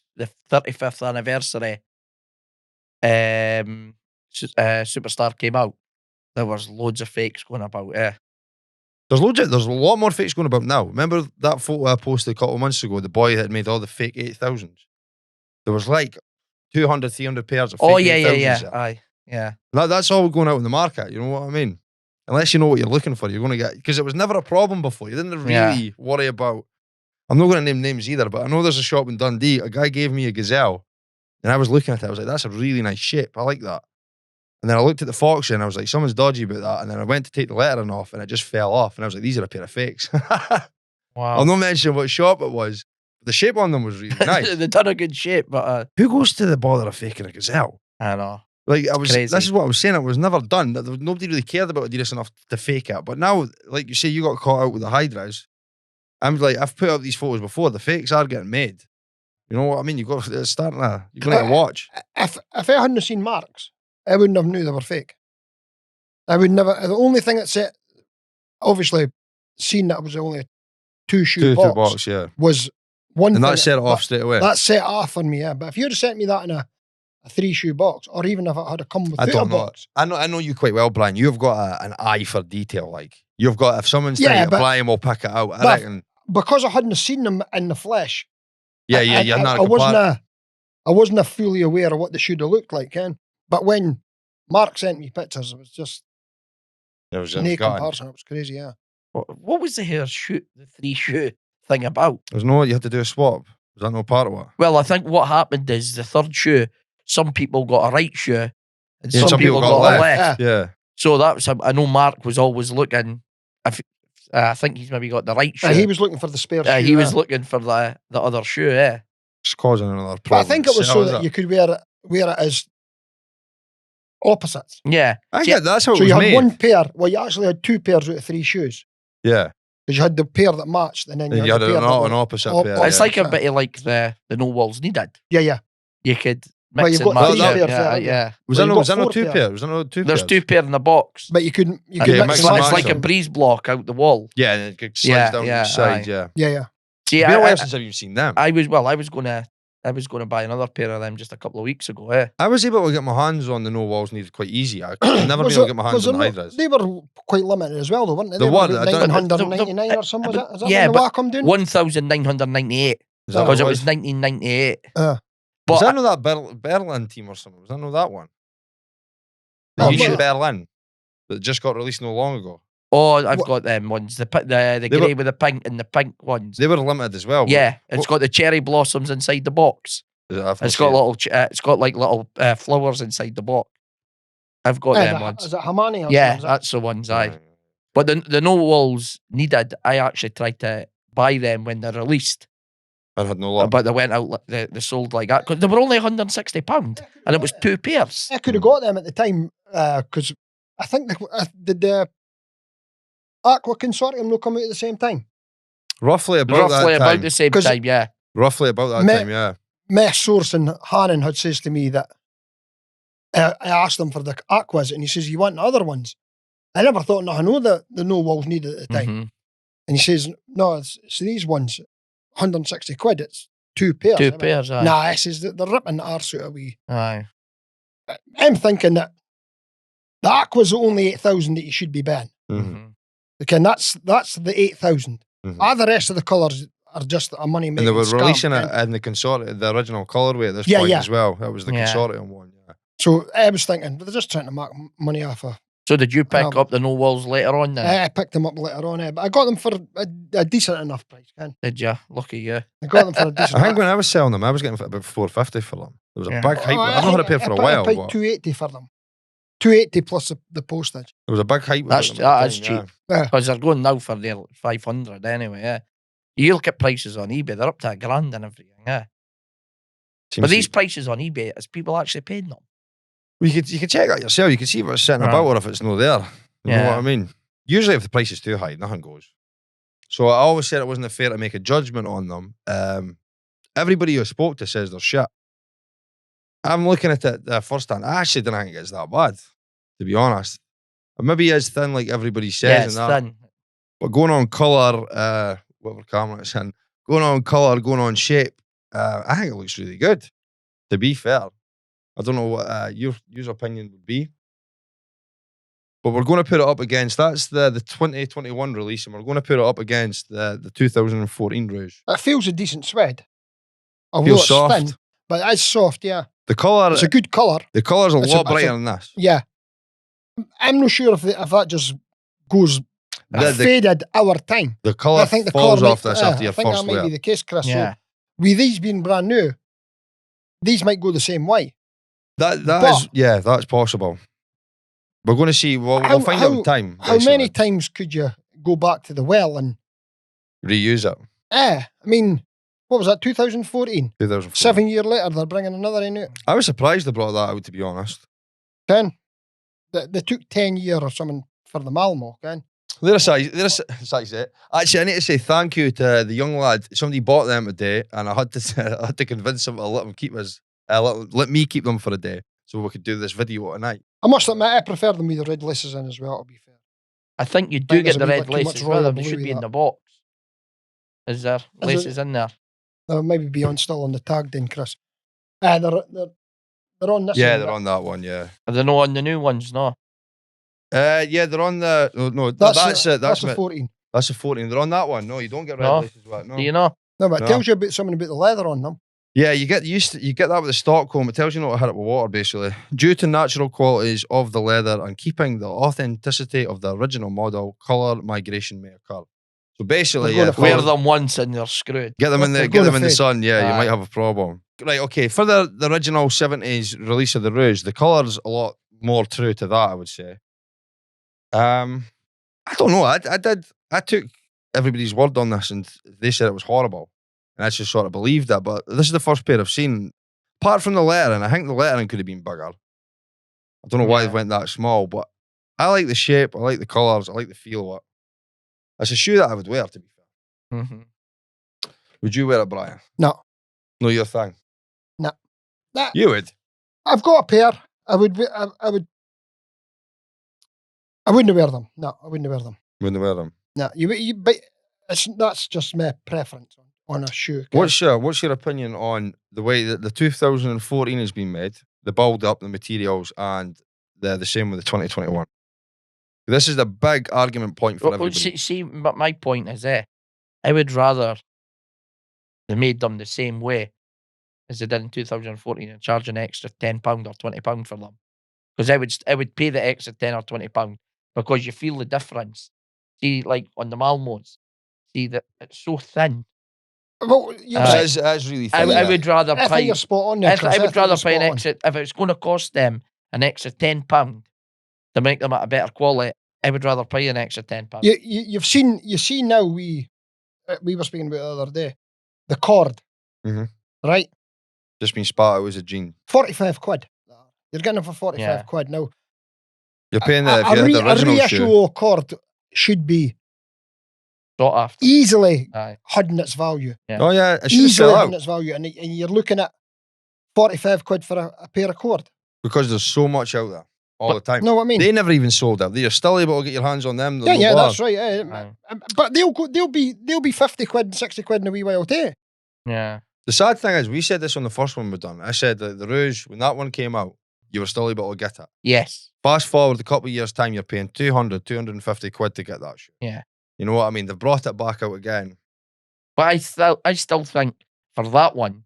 B: 35th anniversary Superstar came out, there was loads of fakes going about. There's
A: a lot more fakes going about now. Remember that photo I posted a couple of months ago? The boy that had made all the fake 8000s. There was like 200, 300 pairs of fake
B: Oh, yeah.
A: 8000s there.
B: Aye. Yeah.
A: That's all going out in the market. You know what I mean? Unless you know what you're looking for, you're going to get... Because it was never a problem before. You didn't really worry about... I'm not going to name names either, but I know there's a shop in Dundee. A guy gave me a Gazelle, and I was looking at it. I was like, that's a really nice shape. I like that. And then I looked at the Foxy, and I was like, someone's dodgy about that. And then I went to take the lettering off, and it just fell off. And I was like, these are a pair of fakes.
B: Wow.
A: I'll not mention what shop it was. But the shape on them was really nice.
B: They done a good shape, but
A: Who goes to the bother of faking a Gazelle?
B: I know.
A: Like, I was,
B: Crazy.
A: this is what I was saying. It was never done. Nobody really cared about Adidas enough to fake it. But now, like you say, you got caught out with the Hydras. I'm like, I've put up these photos before. The fakes are getting made. You know what I mean? You're going to watch.
C: If I hadn't seen marks, I wouldn't have knew they were fake. I would never. The only thing that said, obviously, seeing that it was only a two box,
A: yeah.
C: was one
A: And
C: thing.
A: that set it off straight away.
C: That set it off on me, yeah. But if you'd have sent me that in a 3-shoe box, or even if it had come with
A: I
C: a
A: don't know.
C: box.
A: I know you quite well, Brian. You've got an eye for detail. Like, you've got, if someone's
C: Yeah,
A: trying to
C: but-
A: apply him, we'll pick it out. I
C: but-
A: reckon.
C: Because I hadn't seen them in the flesh.
A: You're not
C: I wasn't fully aware of what they should have looked like, Ken. But when Mark sent me pictures, it was just
A: It was
C: no comparison. It was crazy, yeah.
B: What was the 3-shoe thing about?
A: There's no, you had to do a swap. Was that no part of it?
B: Well, I think what happened is the third shoe, some people got a right shoe and
A: Yeah,
B: some people got a left.
A: Yeah.
B: So that was, I know Mark was always looking, I think he's maybe got the right shoe.
C: He was looking for the spare shoe.
B: He was looking for the other shoe,
A: It's causing another
C: But
A: problem.
C: I think it was so that you could wear it as opposites.
B: Yeah.
A: I get that's how
C: So
A: it was
C: you had
A: made.
C: one pair. Well, you actually had 2 pairs out of 3 shoes.
A: Yeah.
C: Because you had the pair that matched, and then
A: And you had
C: the pair
A: an
C: that
A: opposite
C: op-
A: pair.
C: op-
B: It's
A: yeah.
B: like a bit of like the No Walls Needed.
C: Yeah.
B: You could
C: Well,
B: mix
C: you've
B: and
C: got
B: match
A: three
B: it.
C: pairs
B: Yeah,
C: there,
B: yeah.
A: Was
C: Well,
A: that
C: you've
A: was that
C: got
A: not 2
C: 4
A: pairs? Was that not 2
B: There's
A: pairs?
B: 2 pair in the box.
C: But you couldn't
A: Yeah,
C: mix
A: mix
C: and
A: and
C: match
B: It's like
C: them.
B: a breeze block out the wall.
A: Yeah, and it slides
B: Yeah,
A: down
B: yeah,
A: the side,
B: aye.
A: yeah.
C: Yeah.
B: See,
A: It's been a while
B: I
A: since I've even seen them.
B: was gonna buy another pair of them just a couple of weeks ago.
A: I was able to get my hands on the No Walls Needed quite easy. I've never been able to get my hands on the Hydras.
C: They were quite limited as well, though, weren't they?
A: The
C: They
A: what?
C: were
A: I don't-
C: 999 or something, was it? Is that
B: yeah,
C: when the Wacom doing?
B: 1,998
A: Is that
B: because
A: what
B: it was 1998.
A: Was
B: But
A: that not that Berlin team or something? Was that not that one? The
C: Oh,
A: Union
C: but-
A: Berlin that just got released no long ago.
B: I've
C: What-
B: got them ones. The
A: They
B: grey
A: were-
B: with the pink and the pink ones.
A: They were limited as well.
B: Yeah, it's
A: what-
B: got the cherry blossoms inside the box. It's got it's got like little flowers inside the box. I've got them ones.
C: Is it Hamani or
B: Yeah,
C: something?
B: that's the ones. Aye. But the No Walls Needed, I actually tried to buy them when they're released,
A: I had no luck.
B: but they went out. They sold like that because they were only £160, and it was 2 pairs.
C: I could have got them at the time because I think did the Aqua Consortium not come out at the same time?
A: Roughly about
B: Roughly
A: that
B: about
A: time.
B: the same
C: 'Cause-
B: time. Yeah.
A: Roughly about that
C: Me-
A: time, yeah.
C: My source in Hannon had says to me that I asked him for the Aquas, and he says, "You want the other ones?" I never thought nothing of the No Walls Needed at the time.
B: Mhm.
C: And he says, "No, it's these ones, 160 quid. It's 2 pairs."
B: 2
C: I went,
B: pairs. Aye.
C: Nah, I says they're ripping the arse out of me.
B: Aye.
C: I'm thinking that the Aqua's only 8,000 that you should be buying.
A: Mhm.
B: Mhm.
C: Again, that's the 8,000.
A: Mhm.
C: All the rest of the colours are just a money making.
A: And they were
C: scam,
A: releasing
C: ken.
A: it in the consortium, the original colourway at this
C: Yeah,
A: point
C: yeah.
A: as well. That was the
B: Yeah.
A: consortium one, yeah.
C: So I was thinking, they're just trying to make money off of.
B: So did you pick
C: Um,
B: up the No Walls later on then?
C: I picked them up later on, but I got them for a decent enough price, Ken.
B: Did you? Lucky you.
C: I got them for a decent
A: I think when I was selling them, I was getting about 450 for them. There was a
B: Yeah.
A: big hype.
C: Oh,
A: I've not had a pair for a
C: I
A: while,
C: paid
A: but
C: 280 for them. 280 plus the postage.
A: there was a big hype.
B: That's-
A: about them at
B: that
A: the
B: is
A: time,
B: cheap.
A: yeah.
B: Because they're going now for their 500 anyway. Yeah. You look at prices on eBay, they're up to $1,000 and everything. Yeah.
A: Seems
B: But these
A: cheap.
B: prices on eBay, is people actually paying them?
A: Well, you could check that yourself. You can see what's sitting
B: Right.
A: about or if it's not there. You know
B: Yeah.
A: what I mean? Usually if the price is too high, nothing goes. So I always said it wasn't fair to make a judgment on them. Everybody who I spoke to says they're shit. I'm looking at it the first time. I actually don't think it's that bad, to be honest. Or maybe it's thin like everybody says.
B: Yeah,
A: and
B: it's
A: that.
B: thin.
A: But going on colour, whatever camera it's in, going on colour, going on shape, I think it looks really good, to be fair. I don't know what your opinion would be. But we're going to put it up against, that's the 2021 release, and we're going to put it up against the 2014 Rouge.
C: It feels a decent suede. Although
A: Feels
C: it's
A: soft.
C: thin, but it's soft, yeah.
A: The colour,
C: It's a good colour.
A: the colour's a
C: It's a-
A: lot
C: it's a-
A: brighter than this.
C: Yeah. I'm not sure if that just goes
A: The
C: faded our time.
A: colour
C: I think the
A: falls
C: colour
A: off this after your
C: I think
A: first
C: that might be
A: layer.
C: the case, Chris.
B: Yeah.
C: So with these being brand new, these might go the same way.
A: That
C: But-
A: is, yeah, that's possible. We're going to see. We'll find out in time.
C: How many
A: basically.
C: times could you go back to the well and
A: Reuse it.
C: I mean, what was that, 2014?
A: 2004.
C: 7 years later, they're bringing another in.
A: I was surprised they brought that out, to be honest.
C: 10. They took 10 years or something for the Malmo, Ken.
A: They're a size 8. Actually, I need to say thank you to the young lad. Somebody bought them today, and I had to convince him to let him keep us. Let me keep them for a day, so we could do this video tonight.
C: I must admit, I prefer them with the red laces in as well, to be fair.
B: I think you
C: think
B: do
C: there's
B: get
C: a
B: the
C: wee
B: red
C: bit too much
B: laces
C: royal
B: with them. They
C: blue
B: should
C: with
B: be in
C: that.
B: the box. Is there laces in there?
C: They'll maybe be on still on the tag then, Chris. They're on this
A: Yeah,
C: one,
A: they're
C: but
A: on that one. Yeah.
B: Are they not on the new ones? No.
A: Yeah, they're on the. No,
C: That's
A: it. That's
C: the
A: it.
C: 14.
A: That's a 14. They're on that one. No, you don't get red
B: No.
A: laces with it. No.
B: Do you know?
C: No, but it
A: No.
C: tells you something about the leather on them.
A: Yeah, you get that with the Stockholm. It tells you not to hit it with water, basically. Due to natural qualities of the leather and keeping the authenticity of the original model, colour migration may occur. So basically,
C: They're
A: yeah,
C: gonna
B: Wear
C: Colour.
B: them once and you're screwed.
A: get them in
C: They're
A: the
C: gonna fade.
A: sun. Yeah, you
B: Aye.
A: might have a problem. Right, okay. For the original 70s release of the Rouge, the colour's a lot more true to that, I would say. I don't know. I took everybody's word on this, and they said it was horrible, and I just sort of believed that. But this is the first pair I've seen, apart from the lettering. I think the lettering could have been bigger. I don't know why
B: Yeah.
A: they went that small, but I like the shape. I like the colours. I like the feel of it. It's a shoe that I would wear, to be fair.
B: Mm-hmm.
A: Would you wear it, Brian?
C: No.
A: No, your thing.
C: No. Nah,
A: You would.
C: I've got a pair. I wouldn't wear them. No, I wouldn't wear them.
A: Wouldn't wear them.
C: No, but that's just my preference on a shoe. Ken.
A: What's your opinion on the way that the 2014 has been made, the build up, the materials, and the same with the 2021? This is the big argument point for
B: Well,
A: everybody.
B: see, but my point is, I would rather they made them the same way as they did in 2014 and charge an extra £10 or £20 for them. Because I would pay the extra £10 or £20 because you feel the difference. See, like on the Malmos, see that it's so thin.
C: Well,
A: It is really thin.
B: I would rather
C: I think
B: pay.
C: you're spot on there, Chris.
B: I would
C: think
B: rather
C: you're
B: pay an
C: spot on.
B: extra if it's going to cost them an extra £10 to make them at a better quality. I would rather pay an extra £10.
C: You see now we were speaking about it the other day, the cord,
A: Mhm.
C: right?
A: Just been spat out as a jean.
C: 45 quid. You're getting them for 45
B: Yeah.
C: quid now.
A: You're paying that if you had the
C: A
A: original
C: reissue
A: shoe.
C: of cord should be
B: Sought after.
C: easily
B: Aye.
C: hidden its value.
A: Oh yeah, it should
C: Easily
A: sell
C: hidden
A: out
C: its value, and you're looking at 45 quid for a pair of cord.
A: because there's so much out there all the time.
C: Know what I mean?
A: They never even sold out. You're still able to get your hands on them.
C: yeah,
A: no bar.
C: that's right.
B: Aye.
C: But they'll be 50 quid and 60 quid in a wee while too.
B: Yeah.
A: The sad thing is, we said this on the first one we done. I said that the Rouge, when that one came out, you were still able to get it.
B: Yes.
A: Fast forward a couple of years' time, you're paying 200, 250 quid to get that shoe.
B: Yeah.
A: You know what I mean? They've brought it back out again.
B: But I still think for that one,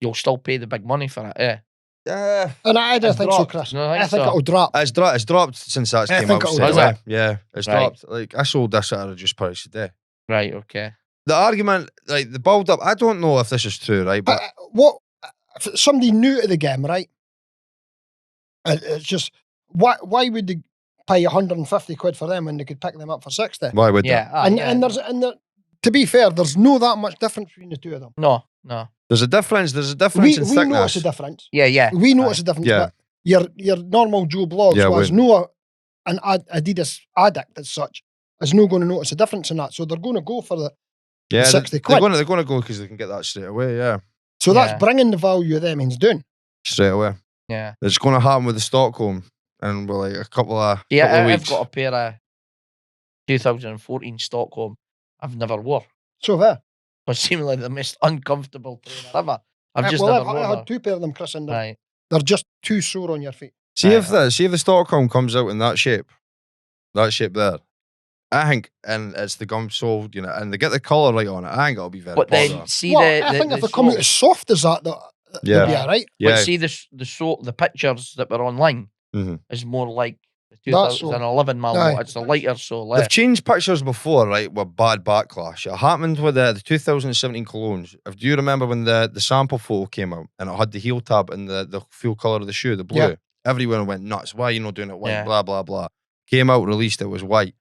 B: you'll still pay the big money for it. Yeah.
A: Yeah.
C: And I don't
A: It's
C: think so,
A: dropped.
C: Chris.
B: No,
C: I think
B: so.
C: it'll drop.
A: It's dropped since that
C: I
A: came
C: think
A: out.
C: it'll
A: straight
B: drop.
A: away. Yeah, it's
B: Right.
A: dropped. Like, I sold this at a reduced price today.
B: Right. Okay.
A: The argument, like the build up, I don't know if this is true, right?
C: But
A: But
C: if it's somebody new to the game, right? It's just why would they pay 150 quid for them when they could pick them up for 60?
A: why would
B: Yeah.
A: that?
C: And to be fair, there's no that much difference between the two of them.
B: No.
A: There's a difference. There's a difference
C: We
A: in
C: notice
A: thickness.
C: a difference.
B: Yeah.
C: We notice a difference.
A: Yeah.
C: But your normal Joe Blogs
A: Yeah,
C: was
A: wouldn't.
C: an Adidas addict as such is not going to notice a difference in that. So they're going to go for the.
A: Yeah,
C: 60
A: they're
C: quid.
A: going to go because they can get that straight away. Yeah,
C: So
B: Yeah.
C: that's bringing the value of them ends down.
A: straight away.
B: Yeah.
A: It's going to happen with the Stockholm, and we're like a couple of
B: Yeah. I've
A: weeks.
B: got a pair of 2014 Stockholm I've never wore.
C: So there.
B: But seemingly the most uncomfortable trainer ever. I've just
C: well,
B: never
C: I
B: worn
C: had
B: them.
C: 2 pair of them, Chris, and
B: Right.
C: they're just too sore on your feet.
A: See
B: Right,
A: if the Stockholm comes out in that shape there. I think, and it's the gum sole, you know, and they get the colour right on it. I think it'll be very
B: But
A: popular.
B: then see
C: Well, I
B: the
C: think if
B: the
C: they come out
B: sole-
C: as soft as that,
A: Yeah.
C: they'd be all right.
A: Yeah.
B: But see the pictures that were online
A: Mhm.
B: is more like the
C: That's so.
B: 2011 Malmo.
C: Aye.
B: It's a lighter sole.
A: They've changed pictures before, right, with bad backlash. It happened with the 2017 colognes. Do you remember when the sample photo came out and it had the heel tab and the full colour of the shoe, the blue?
C: Yeah.
A: Everyone went nuts. Why are you not doing it white?
B: Yeah.
A: Blah, blah, blah. Came out, released, it was white.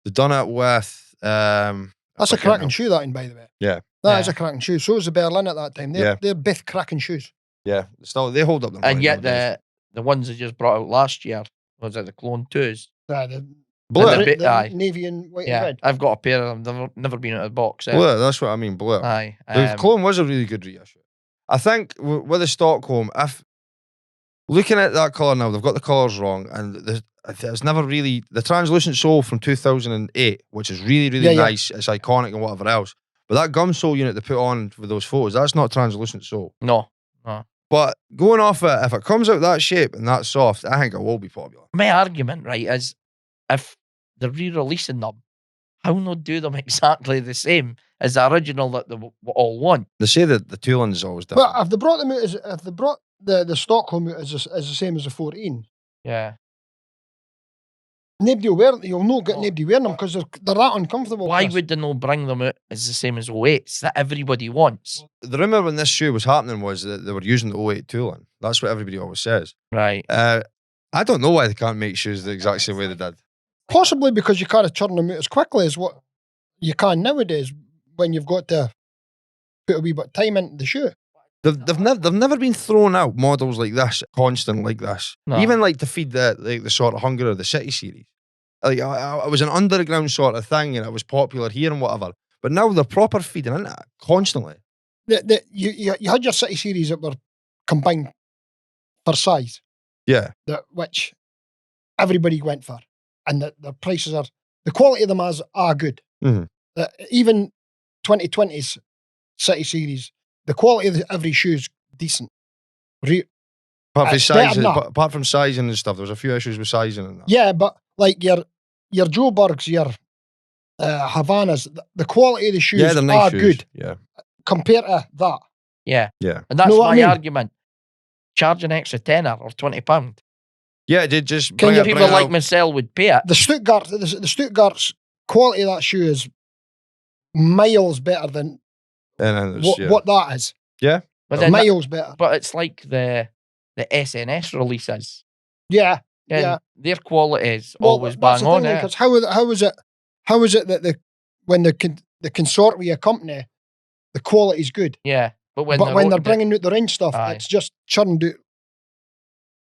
A: They've done it with...
C: That's a cracking shoe, that, by the way.
A: Yeah.
C: That is a cracking shoe. So was the Berlin at that time.
A: Yeah.
C: They're both cracking shoes.
A: Yeah. Still, they hold up their
B: And
A: money
B: yet
A: nowadays.
B: the ones they just brought out last year, was it the Clone 2s?
C: The
A: Blue.
B: And
C: the
B: Aye.
C: navy and white and
B: Yeah,
C: red.
B: I've got a pair of them. Never been out of the box.
A: Blue, that's what I mean, blue.
B: Aye.
A: The clone was a really good reissue. I think with the Stockholm, if looking at that colour now, they've got the colours wrong, and there's never really the translucent sole from 2008, which is really, really
C: Yeah.
A: nice. It's iconic and whatever else. But that gum sole unit they put on for those photos, that's not translucent sole.
B: No.
A: But going off it, if it comes out that shape and that soft, I think it will be popular.
B: My argument, right, is if they're re-releasing them, how not do them exactly the same as the original that they all want?
A: They say that the tooling is always different.
C: But if they brought them out, if they brought the Stockholm out as the same as the 14,
B: Yeah.
C: nobody will wear it. You'll not get nobody wearing them because they're that uncomfortable.
B: Why
C: Chris.
B: would they not bring them out as the same as 08s that everybody wants?
A: The rumour when this shoe was happening was that they were using the 08 tooling. That's what everybody always says.
B: Right.
A: I don't know why they can't make shoes the exact same way they did.
C: Possibly because you can't churn them out as quickly as what you can nowadays when you've got to put a wee bit of time into the shoe.
A: They've never been thrown out models like this, constant like this.
B: No.
A: Even like to feed the sort of hunger of the City series. Like it was an underground sort of thing, and it was popular here and whatever. But now they're proper feeding into it constantly.
C: You had your City series that were combined for size,
A: Yeah,
C: which everybody went for, and the prices the quality of them are good.
A: Mhm.
C: Even 2020's City series, the quality of every shoe is decent.
A: apart from
C: It's better
A: sizing,
C: than that.
A: apart from sizing and stuff, there was a few issues with sizing and that.
C: Yeah, but like your Joburgs, your Havanas, the quality of the shoes
A: Yeah, they're nice
C: are
A: shoes.
C: good
A: Yeah,
C: compared to that.
B: Yeah.
A: yeah,
B: And that's
C: Know what I
B: my
C: mean?
B: argument. Charge an extra tenner or £20.
A: yeah. They just
C: Can
A: bring
C: you
A: it,
B: People
A: bring it
B: like
A: out.
B: myself would pay it.
C: The Stuttgart's quality of that shoe is miles better than
A: And then it's- yeah.
C: what that is.
B: But then
C: Miles better.
B: but it's like the SNS releases.
C: Yeah.
B: And
C: Yeah.
B: their quality is
C: Well,
B: always
C: that's
B: bang
C: the
B: on.
C: thing,
B: Eh?
C: because how is it that when the consortia company, the quality's good,
B: Yeah. But when
C: but when they're
B: the-
C: bringing out their own stuff,
B: Aye.
C: it's just churned out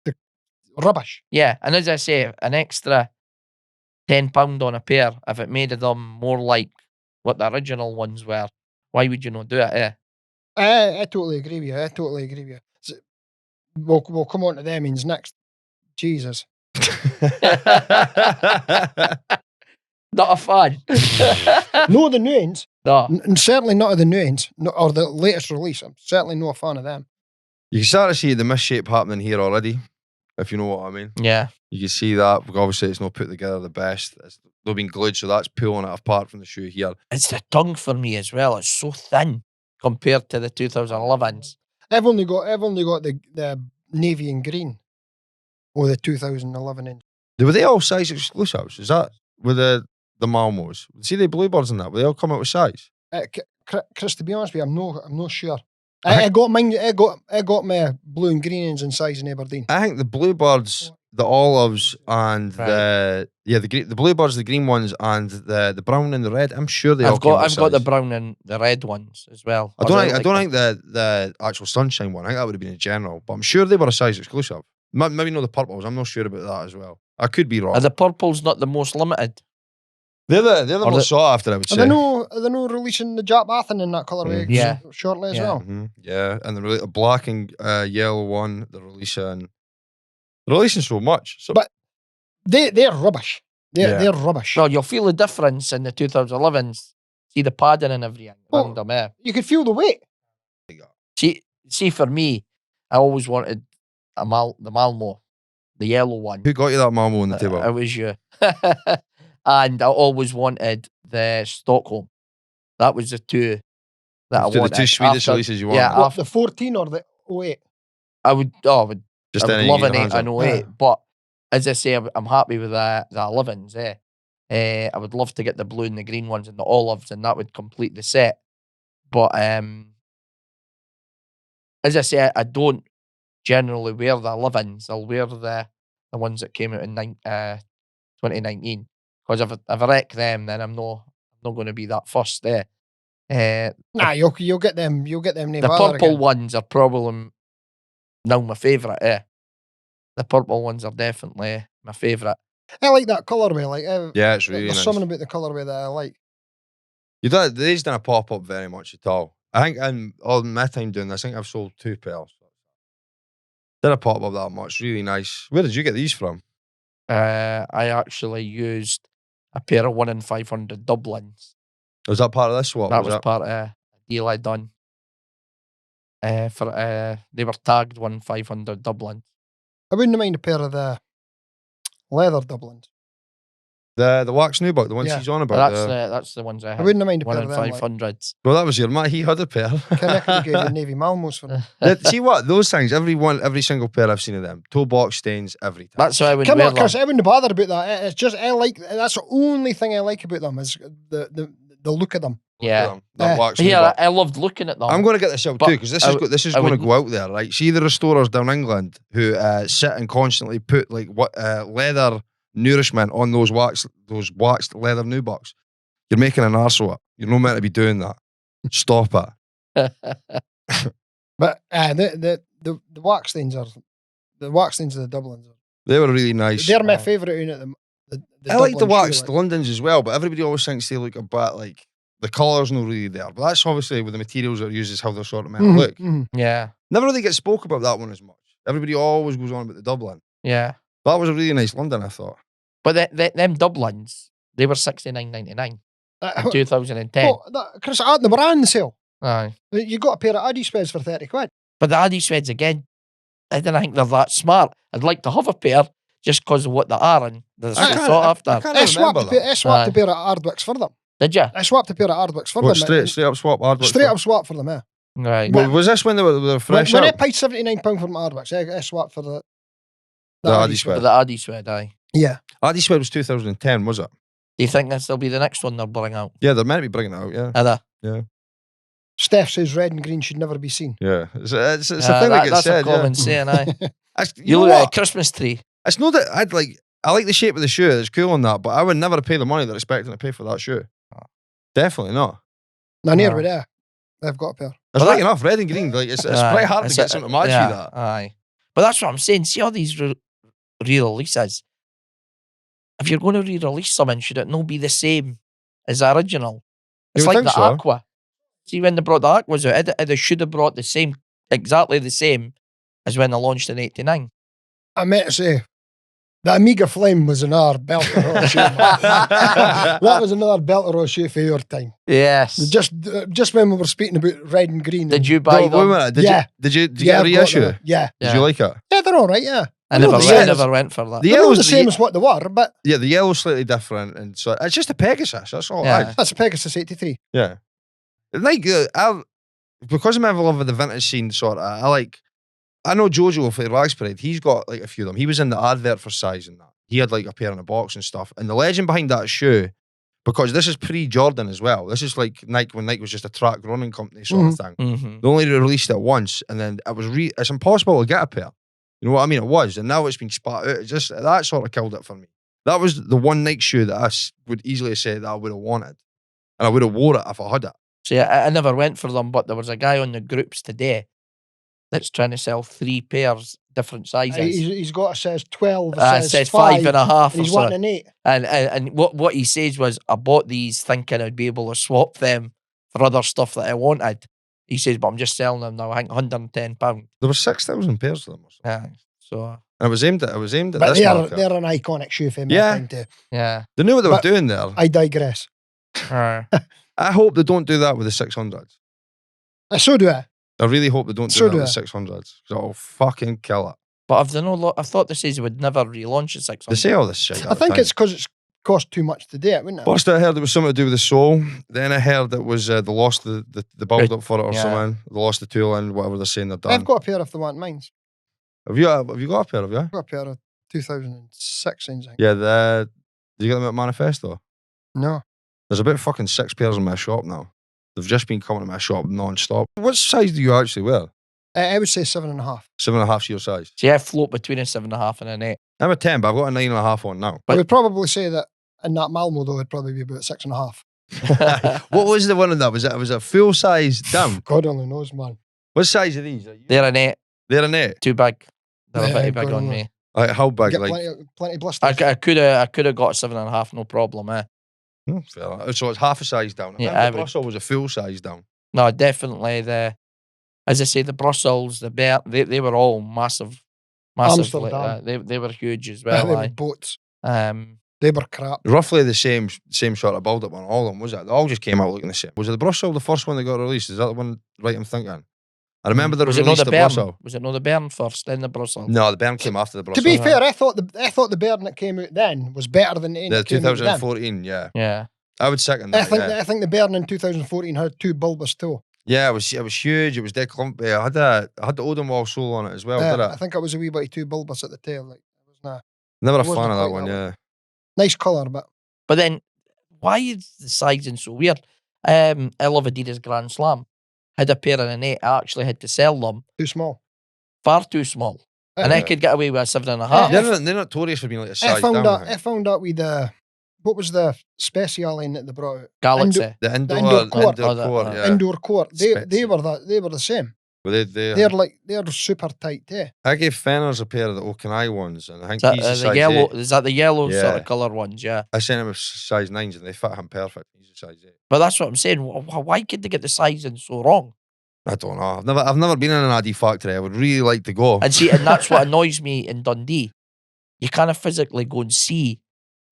C: the rubbish.
B: Yeah, and as I say, an extra £10 on a pair, if it made them more like what the original ones were, why would you not do it? Eh?
C: I totally agree with you. We'll come on to them means next. Jesus.
B: Not a fan.
C: No, the new ones.
B: No.
C: And certainly not of the new ones, or the latest release. I'm certainly not a fan of them.
A: You can start to see the misshape happening here already, if you know what I mean.
B: Yeah.
A: You can see that. Obviously, it's not put together the best. They've been glued, so that's pulling it apart from the shoe here.
B: It's the tongue for me as well. It's so thin compared to the 2011s.
C: I've only got the navy and green, or the 2011 inch.
A: Were they all size exclusives? Is that with the Malmos? See the Bluebirds and that? Were they all come out with size?
C: Chris, to be honest with you, I'm not sure. I got mine. I got my blue and green ends in size in Aberdeen.
A: I think the Bluebirds, the olives, and the Bluebirds, the green ones, and the brown and the red. I'm sure they all came with
B: I've got the
A: size.
B: brown and the red ones as well.
A: I don't think the actual sunshine one. I think that would have been in general, but I'm sure they were a size exclusive. Maybe not the purples. I'm not sure about that as well. I could be wrong.
B: Are the purples not the most limited?
A: They're the most sought after, I would say.
C: Are they no releasing the Jap Athen in that colourway
B: Yeah.
C: shortly as
B: Yeah.
C: well?
A: Mhm. Yeah, and the black and yellow one, they're releasing so much. So,
C: But they're rubbish.
A: Yeah.
C: They're rubbish.
B: Well, you'll feel the difference in the 2011s. See the padding and everything.
C: Oh.
B: around them, eh?
C: You could feel the weight.
B: See, for me, I always wanted the Malmo, the yellow one.
A: who got you that Malmo on the table?
B: It was you. And I always wanted the Stockholm. That was the two that I
A: The
B: wanted.
A: two Swedish
B: After-
A: releases you want.
B: yeah,
C: What,
B: after-
C: the 14 or the 08?
B: I would
A: Just
B: I would
A: anything
B: love
A: you
B: an
A: get
B: 8
A: your hands
B: and
A: on.
B: 08, but as I say, I'm happy with the 11s. I would love to get the blue and the green ones and the olives, and that would complete the set. But as I say, I don't generally wear the 11s. I'll wear the ones that came out in 2019, because if I wreck them, then I'm not going to be that fussed there.
C: Nah, you'll get them. You'll get them.
B: The purple ones are probably now my favourite. The purple ones are definitely my favourite.
C: I like that colourway. Like,
A: Yeah, it's really
C: there's
A: nice.
C: something about the colourway that I like.
A: These didn't pop up very much at all. I think in all my time doing this, I think I've sold 2 pairs. Didn't pop up that much. Really nice. Where did you get these from?
B: I actually used a pair of 1 in 500 Dublins.
A: Was that part of this swap?
B: That was part of a deal I done. They were tagged 1 in 500 Dublins.
C: I wouldn't mind a pair of the leather Dublins.
A: The wax nubuck, the ones
C: Yeah.
A: he's on about.
B: That's the ones I had.
C: I wouldn't mind a
B: 1
C: pair
B: in
C: of them. Like,
B: 500s.
A: Well, that was your man. He had a pair.
C: I could have gave you Navy Malmos for them.
A: See what? Those things, every single pair I've seen of them. Toe box stains every time.
B: That's why I would
C: Come
B: wear
C: on, Chris,
B: them.
C: I wouldn't bother about that. It's just that's the only thing I like about them is the look of them.
B: Yeah.
A: That wax
B: Yeah,
A: nubuck.
B: I loved looking at them.
A: I'm going to get this out
B: But
A: too, because this is
B: I
A: going to
B: would-
A: go out there, right? See the restorers down England who sit and constantly put like leather nourishment on those waxed leather nubucks. You're making an arse of it. You're not meant to be doing that. Stop it.
C: But the wax stains of the Dublins.
A: They were really nice.
C: They're my favourite unit. The
A: I like the
C: Dublin shoe,
A: waxed Londons as well, but everybody always thinks they look a bit like the colour's not really there. But that's obviously with the materials that are used is how they're sort of meant to look.
C: Mhm.
B: Yeah.
A: Never really get spoke about that one as much. Everybody always goes on about the Dublin.
B: Yeah.
A: That was a really nice London, I thought.
B: But them Dublins, they were $69.99 in 2010.
C: Chris, they were on sale.
B: Aye.
C: You got a pair of Adidas Sweds for 30 quid.
B: But the Adidas Sweds, again, I didn't think they're that smart. I'd like to have a pair just because of what they are and they're so sought after.
A: I can't
C: I swapped
A: remember that.
C: a pair of Ardwicks for them.
B: Did you?
C: I swapped a pair of Ardwicks for
A: What,
C: them.
A: straight up swap Ardwicks?
C: Straight up swap for them, yeah.
B: Right.
A: Well, was this when they were fresh
C: When I
A: up?
C: paid £79 for my Ardwicks, I swapped for the
A: Adidas
C: Swed.
A: Swed.
B: The Adidas Swed, aye.
C: Yeah.
A: Adidas Swed was 2010, was it?
B: Do you think this will be the next one they'll bring out?
A: Yeah, they're meant to be bringing it out, yeah.
B: Are they?
C: Steph says red and green should never be seen.
A: Yeah. It's a thing that gets
B: that's
A: said,
B: a common saying, aye.
A: You
B: You
A: know
B: look at a
A: what?
B: Christmas tree.
A: It's not that I like the shape of the shoe, it's cool on that, but I would never pay the money they're expecting to pay for that shoe. Definitely not.
C: Now, near
B: No.
C: with there. They've got a pair.
A: It's
B: Well,
A: right enough, red and green. Like it's
B: Aye.
A: quite hard to
B: It's
A: get something to match
B: yeah,
A: you that.
B: Aye. But that's what I'm saying. See all these re-releases. If you're going to re-release something, should it not be the same as the original? It's
A: You would
B: like the
A: think so.
B: Aqua. See, when they brought the Aquas out, they should have brought exactly the same as when they launched in '89.
C: I meant to say, the Amiga Flame was another belter of a shoe. Man. That was another belter of a shoe for your time.
B: Yes.
C: Just when we were speaking about red and green.
B: Did
C: and
B: you buy
A: Wait a
B: them?
A: minute, did
C: Yeah.
A: you get a
C: I've got
A: reissue?
C: them. Yeah.
A: Did you like it?
C: Yeah, they're all right, yeah.
B: I
C: No,
B: never,
C: the
B: I
C: yellows-
B: never went for that.
A: The
C: They're not
A: yellow's
C: the same as what they were, but
A: Yeah, the yellow's slightly different, and so it's just a Pegasus. That's all.
B: Yeah.
C: that's a Pegasus 83.
A: Yeah. Like because I'm ever love with the vintage scene, sort of. I know Jojo for the Rags Parade. He's got like a few of them. He was in the advert for size and that. He had like a pair in a box and stuff. And the legend behind that shoe, because this is pre-Jordan as well. This is like Nike when Nike was just a track running company sort of thing.
B: Mm-hmm.
A: They only released it once, and then it was it's impossible to get a pair. You know what I mean? It was, and now it's been spat out. It just that sort of killed it for me. That was the one Nike shoe that I would easily say that I would have wanted, and I would have wore it if I had it.
B: See, I never went for them, but there was a guy on the groups today that's trying to sell 3 pairs, different sizes.
C: He's got a size 12, a
B: It
C: size
B: says
C: 5,
B: 5.5
C: and
B: or
C: he's
B: so.
C: wanting an 8.
B: And what he says was, I bought these thinking I'd be able to swap them for other stuff that I wanted. He says, but I'm just selling them now. I think £110.
A: There were 6,000 pairs of them. Or something.
B: Yeah. So
A: And it was aimed at
C: But
A: this
C: they're
A: market.
C: an iconic shoe for me.
A: Yeah.
C: I think, too.
B: yeah.
A: They knew what they were
C: But-
A: doing there.
C: I digress.
A: I hope they don't do that with the 600s.
C: So do I.
A: I really hope they don't do
C: So
A: that
C: do
A: with the 600s. It'll fucking kill it.
B: But if they know, I thought they says they would never relaunch the 600.
A: They say all this shit.
C: I think it's because cost too much to do it, wouldn't it?
A: First I heard it was something to do with the sole. Then I heard it was they lost the build up for it or something. They lost the tool and whatever they're saying they're done.
C: I've got a pair if they want mine.
A: Have you got a pair, have you?
C: I've got a pair of 2006, I think.
A: Yeah, did you get them at Manifesto?
C: No.
A: There's about fucking 6 pairs in my shop now. They've just been coming to my shop non-stop. What size do you actually wear?
C: I would say 7.5.
A: 7.5's your size.
B: See, I float between a 7.5 and an 8.
A: I'm a 10, but I've got a 9.5 on now.
C: I would probably say that in that Malmo, though, it'd probably be about 6.5.
A: What was the one in that? Was it a full size down?
C: God only knows, man.
A: What size are these?
B: They're an 8.
A: They're an 8?
B: Too big. They're
C: Yeah,
B: a bit big
C: God
B: on
C: only.
B: me.
A: Like, how big?
C: Get
A: Like,
C: plenty blisters.
B: I could have got a 7.5, no problem, eh?
A: fair enough. So it's half a size down.
B: Yeah,
A: I
B: I
A: think the
B: would-
A: Brussels was a full size down.
B: No, definitely as I say, the Brussels, the Bear, they were all massive.
C: Amsterdam.
B: They were huge as
C: They
B: well.
C: were
B: aye.
C: boats.
B: Um,
C: They were crap.
A: Roughly the same sort of build up on all of them, was it? They all just came out looking the same. Was it the Brussels the first one that got released? Is that the one right I'm thinking? I remember they
B: was it not
A: released
B: the
A: the
B: Bern?
A: Brussels.
B: Was it not the Bern first, then the Brussels?
A: No, the Bern came after the
C: To
A: Brussels.
C: be fair, I thought the Bairn that came out then was better than the
A: The
C: that came out then.
A: 2014, yeah.
B: Yeah.
A: I would second that,
C: I think the Bairn in 2014 had 2 bulbous toe.
A: Yeah, it was huge. It was dead clumpy. I had the Odenwald sole on it as well, did
C: I
A: it?
C: think it was a wee bit too bulbous at the tail. Like, it was nah.
A: Never a
C: it wasn't
A: fan of that
C: quite
A: one,
C: that
A: yeah.
C: Nice colour, but
B: But then, why is the sizing so weird? I love Adidas Grand Slam. Had a pair in an 8. I actually had to sell them.
C: too small.
B: Far too small. And I
A: Yeah.
B: could get away with a 7.5.
A: They're notorious for being like a size down.
C: I found out with the what was the special line that they brought out?
B: Galaxy.
A: The indoor
C: indoor court.
A: court, yeah.
C: Indoor court. They
A: Spezia.
C: were the same.
A: But
C: They're super tight, eh?
A: I gave Fenners a pair of the Okanai ones, and I think
B: Is that,
A: he's a
B: the
A: size
B: yellow?
A: 8.
B: Is that the yellow sort
A: Yeah.
B: of colour ones? Yeah.
A: I sent him a size 9s, and they fit him perfect. He's a size 8.
B: But that's what I'm saying. Why could they get the sizing so wrong?
A: I don't know. I've never been in an Adi factory. I would really like to go.
B: And see, and that's what annoys me in Dundee. You kind of physically go and see.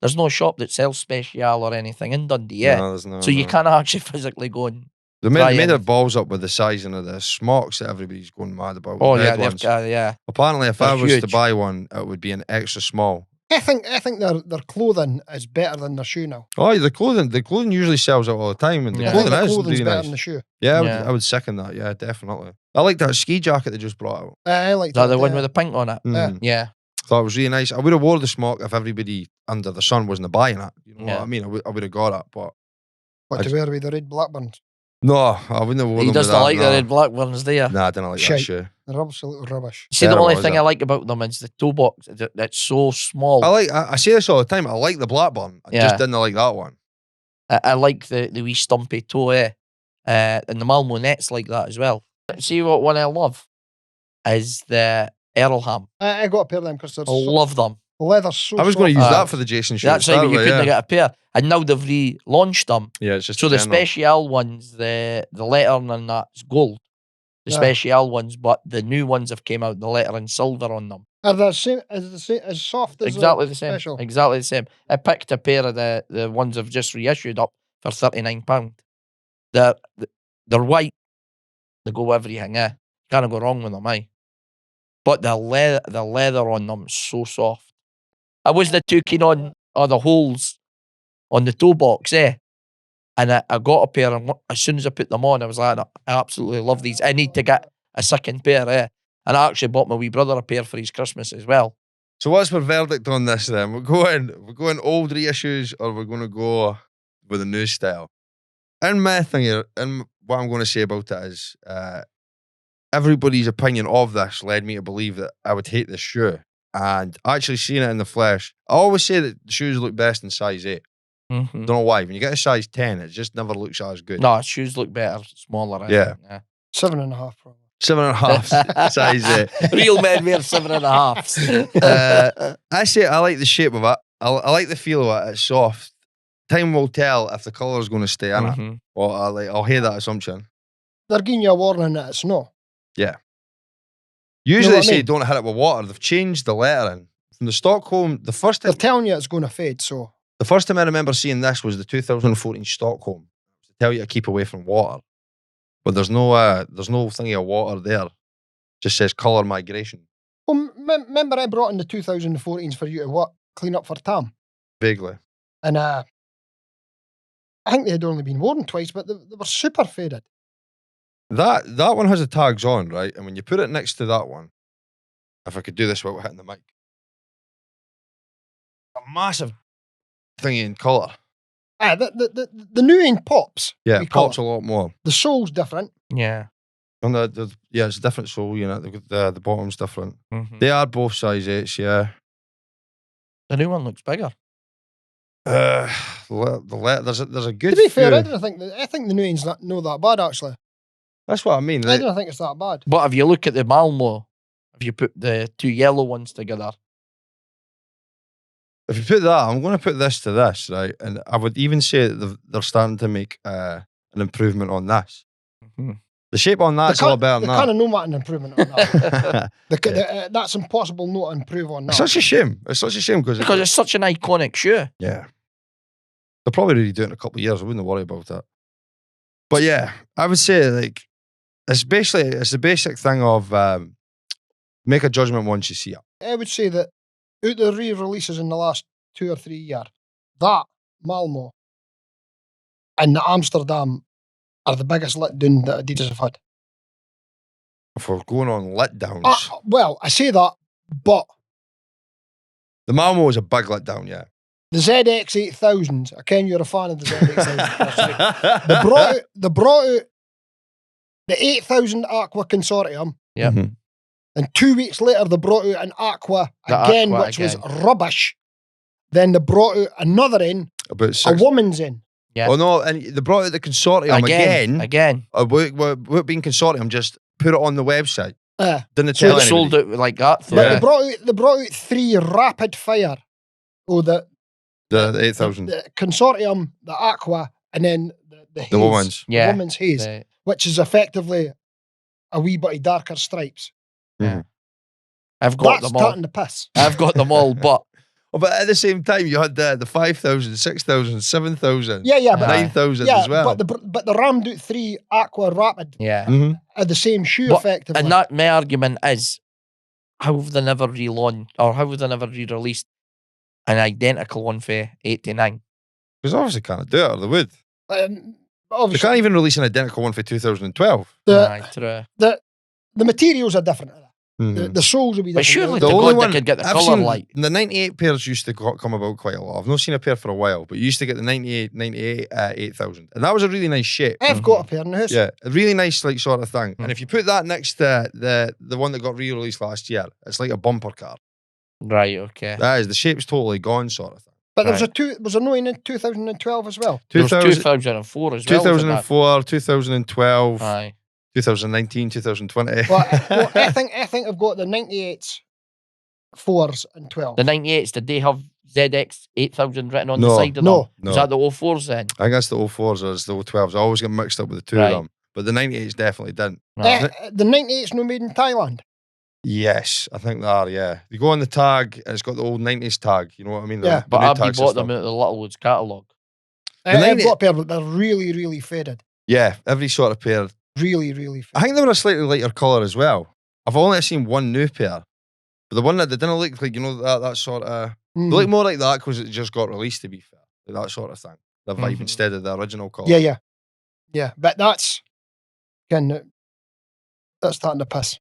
B: There's no shop that sells special or anything in Dundee, yeah.
A: No, there's no,
B: So you
A: no.
B: can't actually physically go and.
A: They
B: try
A: made their
B: anything.
A: balls up with the sizing of the smocks that everybody's going mad about.
B: Oh
A: the
B: yeah,
A: red
B: they've
A: ones.
B: got, yeah.
A: Apparently, if
B: They're
A: I was to
B: huge.
A: buy one, it would be an extra small.
C: I think their clothing is better than their shoe now.
A: Oh, the clothing usually sells out all the time, and the
B: Yeah.
C: I think
A: clothing
C: the
A: is
C: clothing's
A: really
C: better
A: nice.
C: than the shoe.
A: Yeah,
B: Yeah.
A: I would second that. Yeah, definitely. I like that ski jacket they just brought out.
C: I like
B: Is that the one with the pink on it?
A: Mm.
B: Yeah.
A: Thought it was really nice. I would have wore the smock if everybody under the sun wasn't buying it. You know
B: Yeah.
A: what I mean? I would have got it, but
C: What to wear with the red Blackburns.
A: no, I wouldn't have worn
B: He
A: them.
B: doesn't
A: with that,
B: like
A: no.
B: the red black ones, do you?
A: Nah, I didn't like that
C: Shite.
A: shoe.
C: They're absolute rubbish.
B: See, the
A: Terrible,
B: only
A: is
B: thing
A: it?
B: I like about them is the toe box. It's so small.
A: I say this all the time. I like the Blackburn. I
B: Yeah.
A: just didn't like that one.
B: I like the wee stumpy toe, and the Malmo net's like that as well. See what one I love is the Earlham.
C: I got a pair of them because they're
B: I love them.
C: the leather's so
A: I was going to use
B: Uh,
A: that for the Jason shoe.
B: That's
A: to
B: how
A: start
B: you
A: with,
B: couldn't
A: yeah.
B: get a pair. And now they've relaunched them.
A: Yeah, it's just
B: So the
A: general.
B: special ones, the lettering and that's gold. The
C: Yeah.
B: special ones, but the new ones have came out, the letter in silver on them.
C: Are they as soft as
B: Exactly the same.
C: special?
B: Exactly the same. I picked a pair of the ones I've just reissued up for £39. They're white. They go with everything, eh? Can't go wrong with them, eh? But the leather on them is so soft. I wasn't too keen on the holes on the toe box, eh? And I got a pair, and as soon as I put them on, I was like, I absolutely love these. I need to get a second pair, eh? And I actually bought my wee brother a pair for his Christmas as well.
A: So what's our verdict on this then? We're going old reissues, or we're going to go with a new style? And my thing here, and what I'm going to say about it is, everybody's opinion of this led me to believe that I would hate this shoe. And actually seeing it in the flesh, I always say that the shoes look best in size 8.
B: Mm-hmm.
A: Don't know why. When you get a size 10, it just never looks as good.
B: No, shoes look better, smaller. I
A: Yeah.
B: think, yeah.
C: 7.5 probably.
A: 7.5 size 8.
B: Real men wear 7.5s.
A: I say I like the shape of it. I like the feel of it. It's soft. Time will tell if the colour's going to stay in it.
B: Mhm.
A: Well, I'll hear that assumption.
C: They're giving you a warning that it's no.
A: Usually
C: what
A: they
C: I
A: say
C: mean?
A: don't hit it with water. They've changed the lettering. From the Stockholm, the first
C: They're
A: time
C: telling you it's going to fade, so
A: I remember seeing this was the 2014 Stockholm. To tell you to keep away from water. But there's no thingy of water there. Just says colour migration.
C: well, remember I brought in the 2014s for you to what? Clean up for Tam.
A: Vaguely.
C: And I think they had only been worn twice, but they were super faded.
A: That one has the tags on, right? And when you put it next to that one, if I could do this without hitting the mic, a massive thingy in colour.
C: The new end pops.
A: Yeah,
C: we
A: it
C: call
A: pops
C: it.
A: a lot more.
C: The sole's different.
B: Yeah.
A: And it's a different sole, you know. The bottom's different.
B: Mm-hmm.
A: They are both size 8s, yeah.
B: The new one looks bigger.
A: There's a good.
C: To be fair,
A: few.
C: I think the new end's not that bad actually.
A: That's what I mean.
C: I don't think it's that bad.
B: But if you look at the Malmo, if you put the two yellow ones together,
A: If you put that, I'm going to put this to this, right? And I would even say that they're starting to make an improvement on this.
B: mm-hmm.
A: The shape on that's a lot better
C: They
A: than
C: kind
A: that.
C: of know what an improvement on that.
A: Yeah.
C: That's impossible not to improve on that.
A: It's such a shame. It's such a shame because
B: it's such an iconic shoe.
A: yeah, they'll probably redo it in a couple of years. I wouldn't worry about that. But yeah, I would say like it's the basic thing of make a judgment once you see it.
C: I would say that out of the re-releases in the last 2 or 3 years, that Malmo and the Amsterdam are the biggest letdown that Adidas have had.
A: If we're going on letdowns,
C: Well, I say that, but
A: the Malmo was a big letdown, yeah.
C: the ZX8000s, I ken you're a fan of the ZX8000s. They brought out the 8000 Aqua Consortium,
B: Yeah.
A: Mhm.
C: and 2 weeks later they brought out an Aqua
B: The
C: again,
B: Aqua
C: which
B: again.
C: was rubbish. Then they brought out another in,
A: About
C: a
A: 6.
C: woman's in.
B: Yeah.
A: Oh no, and they brought out the consortium again.
B: Again.
A: What being consortium, just put it on the website. Didn't
B: So
A: tell
B: it
A: anybody.
B: sold out like that.
C: But
A: Yeah.
C: they brought out 3 rapid fire. Oh,
A: The 8,000.
C: the consortium, the Aqua, and then the haze,
A: The woman's.
B: Yeah.
C: the woman's haze,
B: The-
C: which is effectively a wee bit of darker stripes.
B: yeah. I've got
C: That's
B: them all.
C: cutting the piss.
B: I've got them all, but
A: Oh, but at the same time, you had the 5,000, 6,000, 7,000,
C: Yeah, but
A: 9,000
C: yeah,
A: as well.
C: but the rammed out 3 Aqua Rapid
B: yeah.
A: Mhm.
C: are the same shoe
B: But-
C: effectively.
B: And that my argument is, how have they never relaunched or how have they never re-released an identical one for 89?
A: Because obviously can't do it, or they would. They
C: Obviously,
A: can't even release an identical one for 2012.
B: Aye, true.
C: the materials are different.
A: Mhm.
C: The soles will be
B: But
C: different.
B: surely
A: The
B: to
A: only
B: God
A: one
B: they could get the
A: I've
B: colour
A: seen,
B: light.
A: the 98 pairs used to come about quite a lot. I've not seen a pair for a while, but you used to get the 98, 8,000. And that was a really nice shape.
C: I've got a pair in the house.
A: Yeah, a really nice like sort of thing. And
B: Mhm.
A: if you put that next to the one that got re-released last year, it's like a bumper car.
B: Right, okay.
A: That is, the shape's totally gone sort of thing.
C: But there was a no in 2012 as well.
B: There was
A: 2000
B: 2004 as well. wasn't there?
A: 2004, 2012,
B: Aye.
A: 2019, 2020.
C: Well, I think I've got the 98s, 4s, and 12.
B: The 98s, did they have ZX 8000 written on the
A: No.
B: side of
C: No.
B: them? Was that the 04s then?
A: I guess the 04s or the 012s. I always get mixed up with the two
B: Right.
A: of them. But the 98s definitely didn't.
B: Right.
C: The 98s no made in Thailand.
A: Yes, I think they are, yeah. You go on the tag, and it's got the old 90s tag. You know what I mean?
C: Yeah.
A: The
B: But
A: new
B: Abby
A: tag
B: bought
A: system.
B: them out of the Littlewoods catalogue.
C: I've
A: 90
C: got a pair, but they're really, really faded.
A: Yeah, every sort of pair.
C: Really, really faded.
A: I think they were a slightly lighter colour as well. I've only seen one new pair. But the one that they didn't look like, you know, that sort of...
C: Mm.
A: They look more like that because it just got released, to be fair. Like that sort of thing. The vibe
B: Mhm.
A: instead of the original colour.
C: Yeah. But that's starting to piss.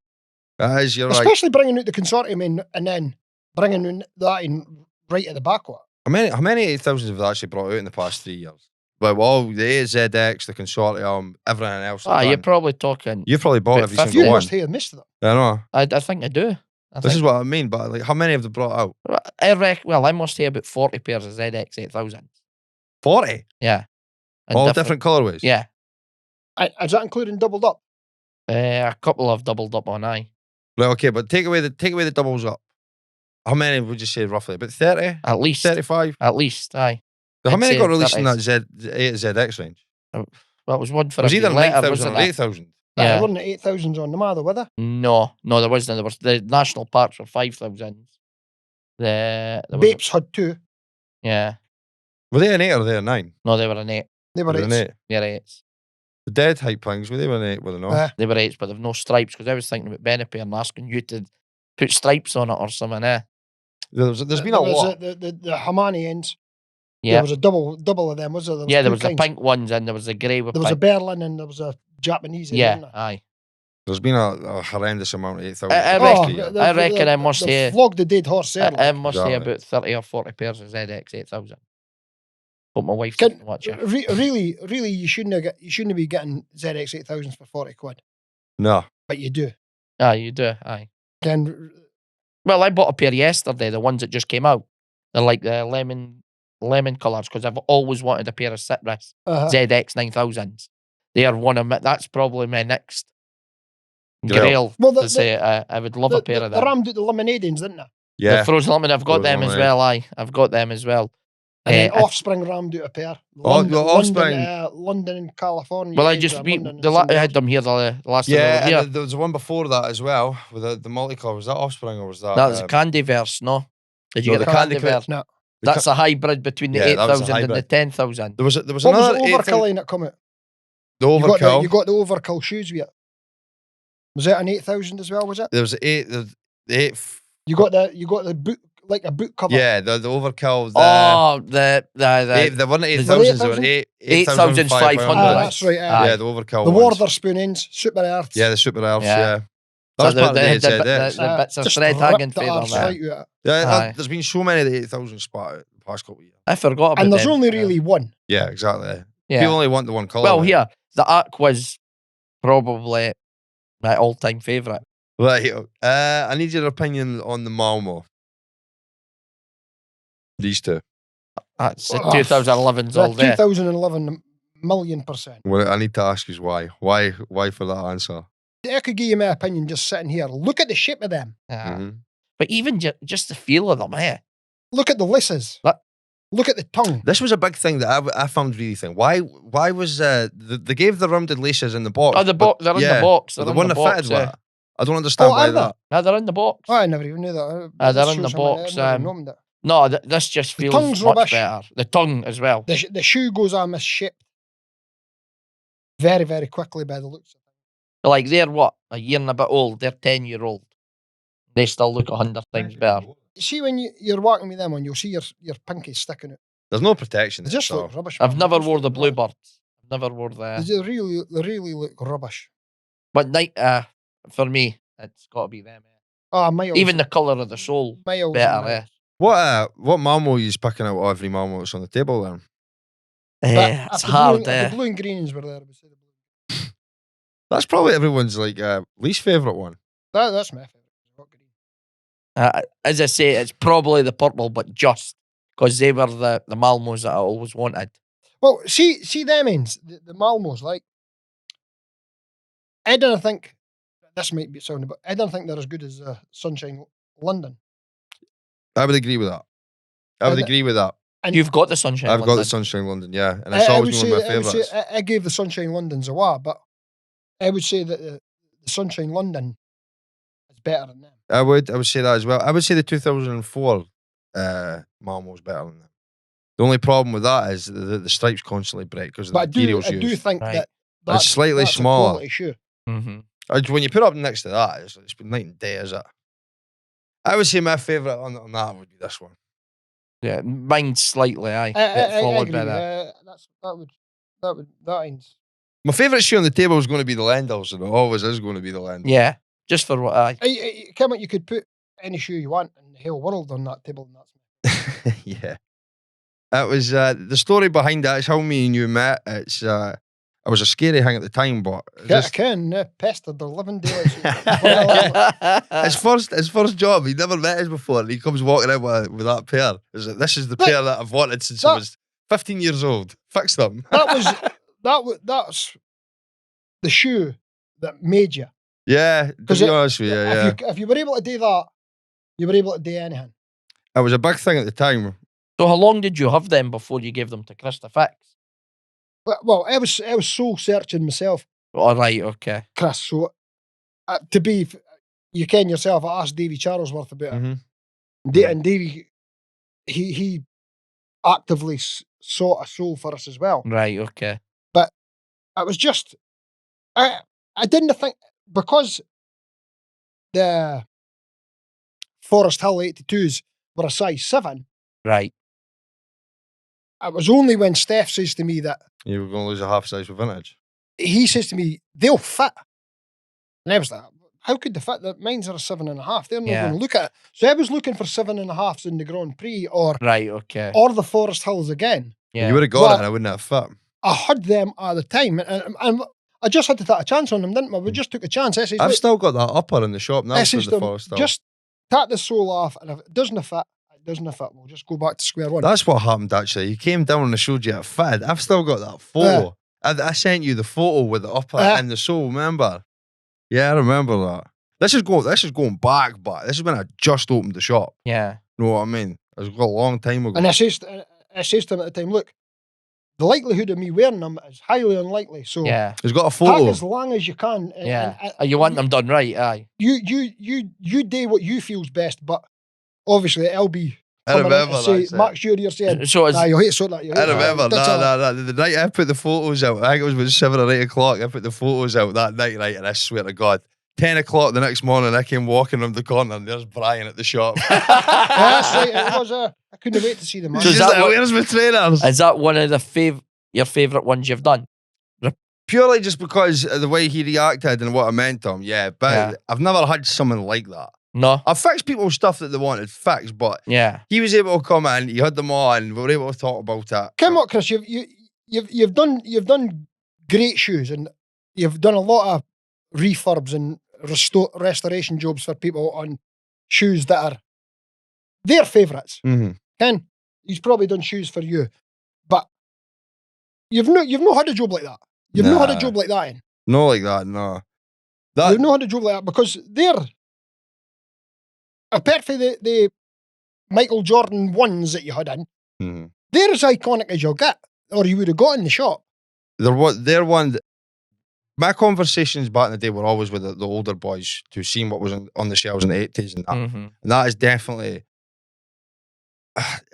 A: As you're right.
C: Especially bringing out the consortium in and then bringing in that in right at the back.
A: How many 8,000s have they actually brought out in the past 3 years? Well, all the AZX, the consortium, everything else.
B: Ah, you're probably talking.
A: You've probably bought
B: about
A: every
B: 50.
A: single
C: You
A: one.
C: must have missed them.
A: I know.
B: I think I do.
A: This is what I mean, but like, how many have they brought out?
B: I must have about 40 pairs of ZX 8000.
A: 40?
B: Yeah. And
A: All different colourways?
B: Yeah.
C: Is that including doubled up?
B: A couple have doubled up on eye.
A: Right, okay, but take away the doubles up. How many would you say roughly? About 30?
B: At least.
A: 35?
B: At least, aye.
A: How
B: I'd
A: many
B: say
A: got released in
B: 30s.
A: that ZX range?
B: Well, it was one for
A: It was
B: every
A: either
B: letter,
A: 9,000
B: wasn't
A: or
B: it?
A: 8,000.
C: There
B: Yeah.
C: weren't 8,000s on them either, were there?
B: No, there wasn't. There was the national parks were 5,000. There was
C: Bapes had 2.
B: yeah.
A: Were they an 8 or were they a 9?
B: No, they were an 8.
C: They were
A: They were an
C: 8s.
A: 8.
B: They're 8s.
A: The dead hype things, were they an 8? Were they not?
B: They were 8s, but they've no stripes because I was thinking about Benepair and asking you to put stripes on it or something, eh?
A: There's been a lot.
C: The Hamani ends. There was a double of them, was there?
B: There
C: two
B: was the
C: kinds.
B: pink ones and there was the grey with
C: There was a
B: pink.
C: Berlin and there was a Japanese. Wasn't there?
B: Aye.
A: There's been a horrendous amount of 8,000.
B: I reckon I must
C: they
B: say
C: flogged the dead horse there.
B: I must say
A: Exactly.
B: about 30 or 40 pairs of ZX 8000. Hope my wife
C: Can-
B: doesn't watch it.
C: Really, you shouldn't be getting ZX 8000s for 40 quid,
A: No.
C: but you do.
B: Aye, you do. Aye.
C: Can
B: Well, I bought a pair yesterday, the ones that just came out. They're like the lemon colours, because I've always wanted a pair of Citrus ZX 9000s. They are one of my, that's probably my next grail
C: Well,
B: to say I would love a pair of
C: The
B: them.
C: rammed out the lemonadings, didn't they?
A: Yeah.
B: The frozen lemon, I've got
A: Frozen
B: them as
A: lemonade.
B: well. Aye, I've got them as well.
C: And then
B: I-
C: Offspring rammed out a pair.
A: Offspring.
C: London and California.
B: well, I
C: guys,
B: just
C: or
B: we
C: London and
B: I
C: somebody
B: had
C: else.
B: them here the last time I
A: Yeah,
B: was here.
A: and there was one before that as well with the multicolour. Was that Offspring or was that?
B: That was a Candy Verse, no? Did you
A: No,
B: get
A: the
B: the Candy
A: Candy
B: Verse?
C: No.
B: That's a hybrid between the
A: Yeah, that was a
B: 8000 and the
A: hybrid.
B: 10,000.
A: There was
C: What was
A: another
C: the
A: 8,000
C: overkill line that come out?
A: The overkill.
C: You got the overkill shoes with it. Was that an 8000 as well? Was it?
A: There was the eight.
C: You got the boot, like a boot cover.
A: Yeah, the overkill.
B: The
A: one 8,000s. There were
B: 8,500.
A: 8,500.
C: That's right.
B: Aye.
A: Yeah, the overkill.
C: The
A: ones.
C: Warder ends, Super Earths.
A: Yeah, the Super Elves.
B: Yeah.
A: Yeah. That was
B: So
A: part of the
B: the
A: ZX.
B: bits of
C: just
B: thread
C: ripped
B: hanging
C: the
B: feather
C: arse
B: there.
C: right out of it.
A: Yeah,
B: Aye.
A: there's been so many of the 8,000 spot out the past couple of years.
B: I forgot about
C: And there's
B: them.
C: only really one.
A: Yeah, exactly.
B: Yeah.
A: People only want the one colour.
B: Well,
A: then.
B: here, the Aqua's probably my all-time favourite.
A: Right. I need your opinion on the Malmo. These two.
B: That's the
C: Oh,
B: 2011's all
C: The
B: there.
C: 2011 1,000,000%.
A: Well, I need to ask you why. Why for that answer?
C: I could give you my opinion just sitting here. Look at the shape of them.
A: Mhm.
B: But even just the feel of them, eh?
C: Look at the laces.
B: What?
C: Look at the tongue.
A: This was a big thing that I found really thing. Why was they gave the rounded laces in the box?
B: Oh, they're in the box. They're
A: the
B: in
A: one
B: the
A: that
B: box,
A: fitted
B: eh?
A: with it. I don't understand
C: Oh,
A: why
C: are they?
A: that.
B: No, they're in the box.
C: Oh, I never even knew that.
B: They're
C: This
B: in the
C: shows how much
B: box,
C: I've never known that.
B: No, this just
C: The
B: feels
C: tongue's
B: much
C: rubbish.
B: better. The tongue as well.
C: The shoe goes on misshaped very, very quickly by the looks of it.
B: Like, they're what? A year and a bit old. They're 10-year-old. They still look 100 times better.
C: You see, when you're walking with them on, you'll see your pinky sticking out.
A: There's no protection.
C: They
A: there,
C: just
A: so.
C: look rubbish.
B: I've
C: man.
B: never
C: They just
B: wore the
C: look rubbish.
B: Bluebirds. I've never wore the...
C: They really look rubbish.
B: But for me, it's got to be them. Eh?
C: Oh, miles.
B: Even the colour of the sole,
C: miles
B: better.
C: and miles.
B: Eh?
A: What Malmo are you picking out of every Malmo that's on the table then?
B: Eh,
C: But
B: it's
C: if
B: hard.
C: If
B: Eh?
C: the blue and greens were there, I would say the blue.
A: That's probably everyone's least favourite one.
C: That's my favourite. Rock green.
B: As I say, it's probably the purple, but just because they were the Malmos that I always wanted.
C: Well, see them ends, the Malmos, like, I don't think, this might be sounding, but I don't think they're as good as Sunshine London.
A: I would agree with that. I would
C: And-
A: agree with that.
C: And
B: You've got the Sunshine
A: I've got
B: London.
A: the Sunshine London, yeah. And it's always been one of my
C: I would say
A: favourites.
C: I gave the Sunshine Londons a while, but I would say that the Sunshine London is better than them.
A: I would say that as well. I would say the 2004 Malmo's better than them. The only problem with that is the stripes constantly break because of
C: But
A: the materials
C: I do
A: used.
C: think
B: Right.
C: that that's
A: slightly
C: that's
A: smaller.
C: a quality shoe.
B: Mm-hmm.
A: When you put up next to that, it's been night and day, is it? I would say my favourite on that would be this one.
B: Yeah, mine's slightly, aye.
C: I
B: It followed
C: agree.
B: by that.
C: That ends.
A: My favourite shoe on the table is going to be the Lendls, and it always is going to be the Lendls.
B: Yeah, just for what I...
C: Come on, you could put any shoe you want in the whole world on that table, and that's
A: Yeah. It was the story behind that is how me and you met. It's I was a scary thing at the time, but
C: I can pestered the living daylights.
A: his first job, he'd never met us before, and he comes walking in with that pair. This is the pair that I've wanted since I was 15 years old. Fix them.
C: That's the shoe that made you.
A: Yeah, to be honest with you, yeah.
C: If you were able to do that, you were able to do anything.
A: It was a big thing at the time.
B: So how long did you have them before you gave them to Kris to fix?
C: Well, I was soul searching myself,
B: All right, okay.
C: Kris. So to be, you ken yourself. I asked Davy Charlesworth about it,
A: Mm-hmm.
C: and Davy, he actively sought a soul for us as well.
B: Right, okay.
C: It was just, I didn't think, because the Forest Hill 82s were a size 7,
B: Right.
C: it was only when Steph says to me that
A: You were going to lose a half size for vintage.
C: he says to me, they'll fit. And I was like, how could they fit? Mine's are a 7.5. They're not
B: Yeah.
C: going to look at it. So I was looking for 7.5s in the Grand Prix or
B: Right, okay.
C: the Forest Hills again.
B: Yeah.
A: You would have got it and I wouldn't have fit.
C: I had them at the time, and I just had to take a chance on them, didn't I? We just took a chance. I says,
A: I've
C: look,
A: still got that upper in the shop now
C: I
A: for
C: says
A: the
C: to them,
A: Forest Hill.
C: just take the sole off, and if it doesn't fit, it doesn't fit. We'll just go back to square one.
A: That's what happened actually. You came down and I showed you it fitted. I've still got that photo. I sent you the photo with the upper and the sole, remember? Yeah, I remember that. This is going back. This is when I just opened the shop.
B: Yeah.
A: You know what I mean? It was a long time ago.
C: And I says to him at the time, look, the likelihood of me wearing them is highly unlikely. So
B: Yeah.
A: He's got a
C: take
A: photo.
C: as long as you can.
B: Yeah. You want them done right, aye.
C: You do what you feel's best, but obviously it'll be.
A: I remember
C: say,
A: that.
C: Max, you're saying,
B: So it's,
C: nah, you'll hate sort that.
A: I remember, the night I put the photos out, I think it was about 7 or 8 o'clock, I put the photos out that night, right, and I swear to God, 10 o'clock the next morning, I came walking around the corner and there's Brian at the shop.
C: That's right, it was I couldn't wait to see the man.
B: So
A: He's
B: is that
A: like,
B: what-
A: where's my trainers?
B: is that one of the your favourite ones you've done?
A: Purely just because of the way he reacted and what I meant to him, yeah, but
B: Yeah.
A: I've never had someone like that.
B: No?
A: I've fixed people's stuff that they wanted fixed, but
B: Yeah.
A: he was able to come in, he had them on, we were able to talk about it.
C: Come on, Chris, you've done great shoes, and you've done a lot of refurbs and restoration jobs for people on shoes that are their favourites.
A: Mm-hmm.
C: Ken, he's probably done shoes for you, but you've not had a job like that. You've not had a
A: Nah.
C: job like that. In.
A: No, like that, no.
C: You've not had a job like that because they're apart from the Michael Jordan ones that you had in.
A: Mhm.
C: They're as iconic as you'll get, or you would have got in the shop.
A: They're one. My conversations back in the day were always with the older boys to seeing what was on the shelves in the 80s and that.
B: Mm-hmm.
A: And that is definitely.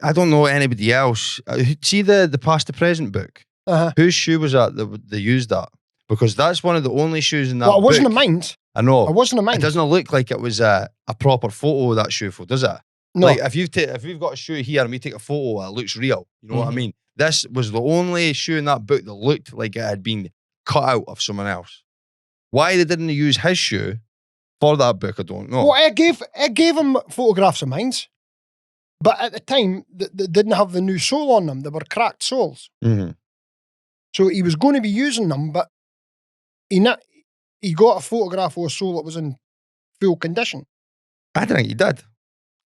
A: I don't know anybody else. See the past to present book.
C: Uh-huh.
A: Whose shoe was that they used that? Because that's one of the only shoes in that.
C: Well, it wasn't a
A: book.
C: mind.
A: I know.
C: It wasn't a
A: It
C: mind.
A: doesn't look like it was a proper photo of that shoe, does it?
C: No.
A: Like if we've got a shoe here and we take a photo, it looks real. You know what I
B: Mhm.
A: mean? This was the only shoe in that book that looked like it had been cut out of someone else. Why they didn't use his shoe for that book, I don't know.
C: Well, I gave him photographs of mine, but at the time they didn't have the new sole on them. They were cracked soles,
A: Mhm.
C: so he was going to be using them, but he got a photograph of a sole that was in full condition.
A: I don't think he did.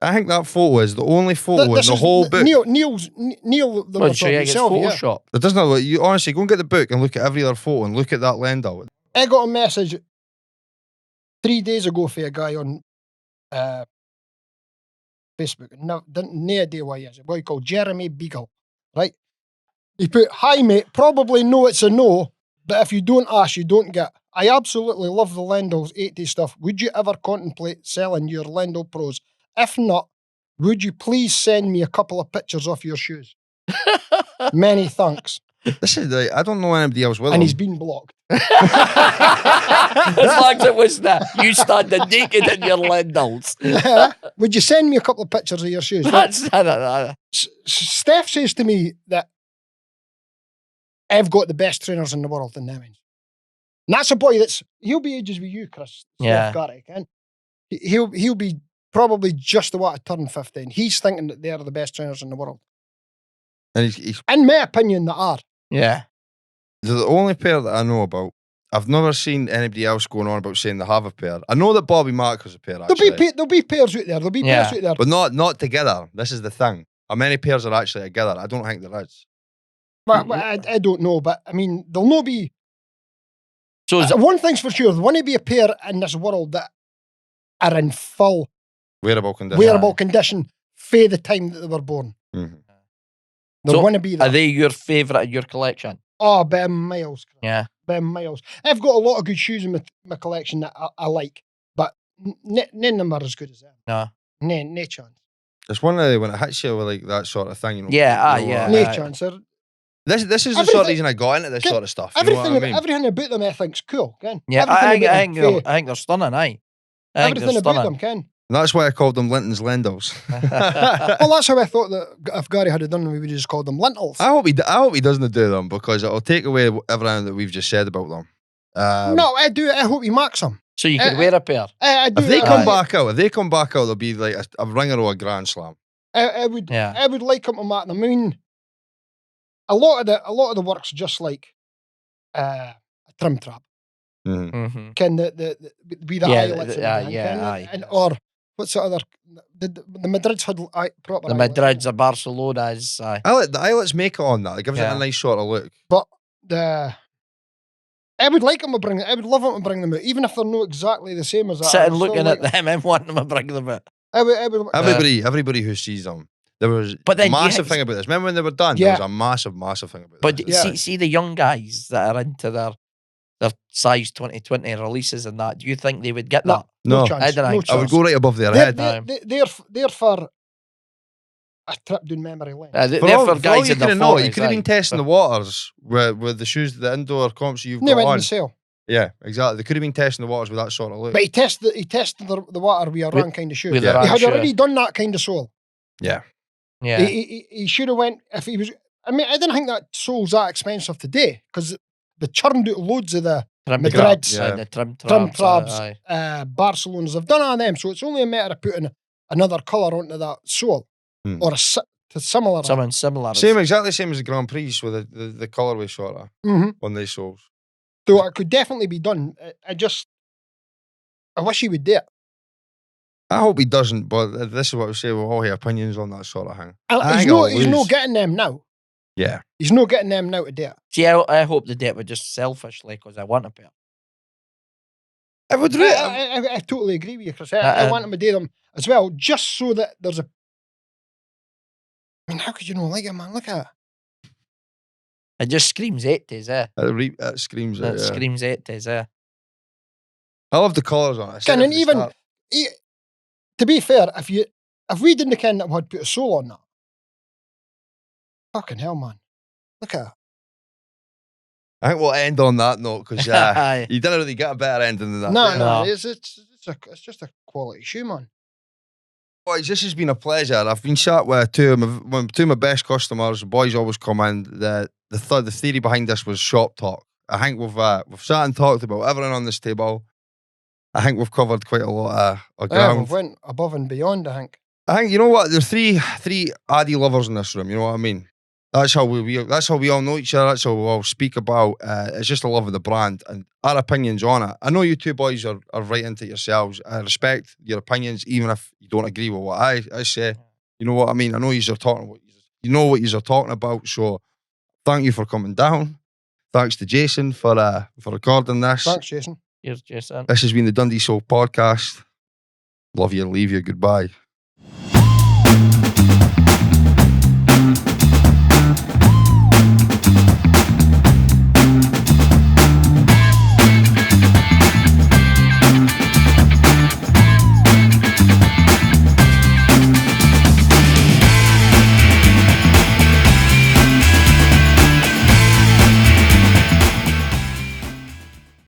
A: I think that photo is the only photo in
C: This
A: the
C: is
A: whole book.
C: Neil, the
B: Well, sure, yeah, it's Photoshop.
A: It doesn't look. You honestly go and get the book and look at every other photo and look at that Lendl.
C: I got a message 3 days ago from a guy on Facebook. Didn't no idea why he is. A boy called Jeremy Beagle, right? He put, "Hi mate, probably no, it's a no, but if you don't ask, you don't get. I absolutely love the Lendl's 80s stuff. Would you ever contemplate selling your Lendl Pros? If not, would you please send me a couple of pictures of your shoes? Many thanks."
A: This is like, I don't know anybody else with
C: And
A: him.
C: he's been blocked.
B: As long as it was that you standing naked in your Lendls.
C: Would you send me a couple of pictures of your shoes?
B: That's
C: Steph says to me that I've got the best trainers in the world in them. And that's a boy he'll be ages with you, Chris.
B: Yeah.
C: Steph Garrick, and he'll be probably just about to turn 15. He's thinking that they're the best trainers in the world.
A: And he's
C: In my opinion, they are.
B: yeah.
A: they're the only pair that I know about. I've never seen anybody else going on about saying they have a pair. I know that Bobby Mark has a pair, actually.
C: There'll be pairs out there. There'll be
B: Yeah.
C: pairs out there.
A: But not together. This is the thing. How many pairs are actually together? I don't think there is.
C: But I don't know. But I mean, there'll no be.
B: So is
C: One thing's for sure, there won't be a pair in this world that are in full
A: Wearable condition.
C: wearable condition for the time that they were born.
A: Mhm.
C: There
B: So,
C: won't be
B: are
C: that.
B: they your favourite in your collection?
C: Oh, by miles.
B: Yeah.
C: By miles. I've got a lot of good shoes in my collection that I like, but none of them are as good as them.
B: No.
C: No chance.
A: It's one of the, when it hits you with like that sort of thing, you know.
B: Yeah,
A: you know
B: yeah.
A: what?
C: No
B: Right.
C: chance.
A: This is the sort of
C: Everything-
A: reason I got into this
C: Ken,
A: sort of stuff. You know what I mean?
C: Everything about them I think's cool, Ken.
B: Yeah,
C: Everything
B: I
C: about them,
B: think they're stunning, aye. I think
C: everything
B: they're
C: about
B: stunning.
C: them, Ken.
A: And that's why I called them Linton's Lendls.
C: Well, that's how I thought that if Gary had done them, we would have just called them Lentils.
A: I hope he doesn't do them, because it'll take away everything that we've just said about them.
C: No, I do. I hope he marks them.
B: So you could wear a pair.
C: I do.
A: If they come back out, there'll be like a ringer or a Grand Slam.
C: I would like him to mark them. I mean, a lot of the work's just like a trim trap.
A: Mm-hmm.
C: Can be the eyelets? And or what's the other? The Madrid's had proper.
B: The Madrid's, the Barcelona's.
A: The eyelets make it on that. It gives it a nice sort of look.
C: But I would like him to bring it. I would love him to bring them out, even if they're not exactly the same as that.
B: Sitting looking at them and wanting them to bring them out.
A: Everybody who sees them. There was a massive thing about this. Remember when they were done?
C: Yeah.
A: There was a massive thing about
B: but
A: this.
B: But see the young guys that are into their size 2020 releases and that, do you think they would get that?
C: No chance.
A: I would go right above their head.
C: They're for a trip down memory lane.
B: They're for guys in their 40s.
A: You could have been testing the waters with the shoes, the indoor comps you've got
C: went
A: on.
C: in the sale.
A: Yeah, exactly. They could have been testing the waters with that sort of look.
C: But he tested the water with a wrong kind of shoe.
B: He
C: had already done that kind of sole.
A: Yeah.
B: Yeah.
C: He should have went, if he was, I mean, I didn't think that sole's that expensive today, because they churned out loads of the Madrids,
B: the trim
C: trabs, Barcelonas. They've done all of them, so it's only a matter of putting another colour onto that sole, or similar.
B: Something similar.
A: Exactly the same as the Grand Prix with the colourway sort of on these soles.
C: So it could definitely be done. I wish he would do it.
A: I hope he doesn't, but this is what we say, we'll all have opinions on that sort of thing.
C: He's not getting them now.
A: Yeah.
C: He's not getting them now to do it.
B: See, I hope they do it with just selfishly, because I want a pair.
C: I totally agree with you, Chris. I want him to do them as well, just so that there's a... I mean, how could you not like it, man? Look at it.
B: It just screams 80s, eh?
A: It screams it,
B: screams 80s, eh?
A: I love the colours on it.
C: And even... To be fair, if we didn't ken that we had put a sole on that, fucking hell, man. Look at it.
A: I think we'll end on that note, because you didn't really get a better ending than that.
C: No. It's just a quality shoe, man.
A: Boys, this has been a pleasure. I've been chat with two of my best customers. The boys always come in. The theory behind this was shop talk. I think we've sat and talked about everything on this table. I think we've covered quite a lot of ground.
C: We've went above and beyond, I think.
A: You know what? There's three Adi lovers in this room. You know what I mean? That's how we all know each other. That's how we all speak about. It's just a love of the brand and our opinions on it. I know you two boys are right into it yourselves. I respect your opinions, even if you don't agree with what I say. You know what I mean? I know you're talking what you're talking about. So thank you for coming down. Thanks to Jason for recording this.
C: Thanks, Jason.
B: Here's Jason.
A: This has been the Dundee Sole podcast. Love you, leave you. Goodbye.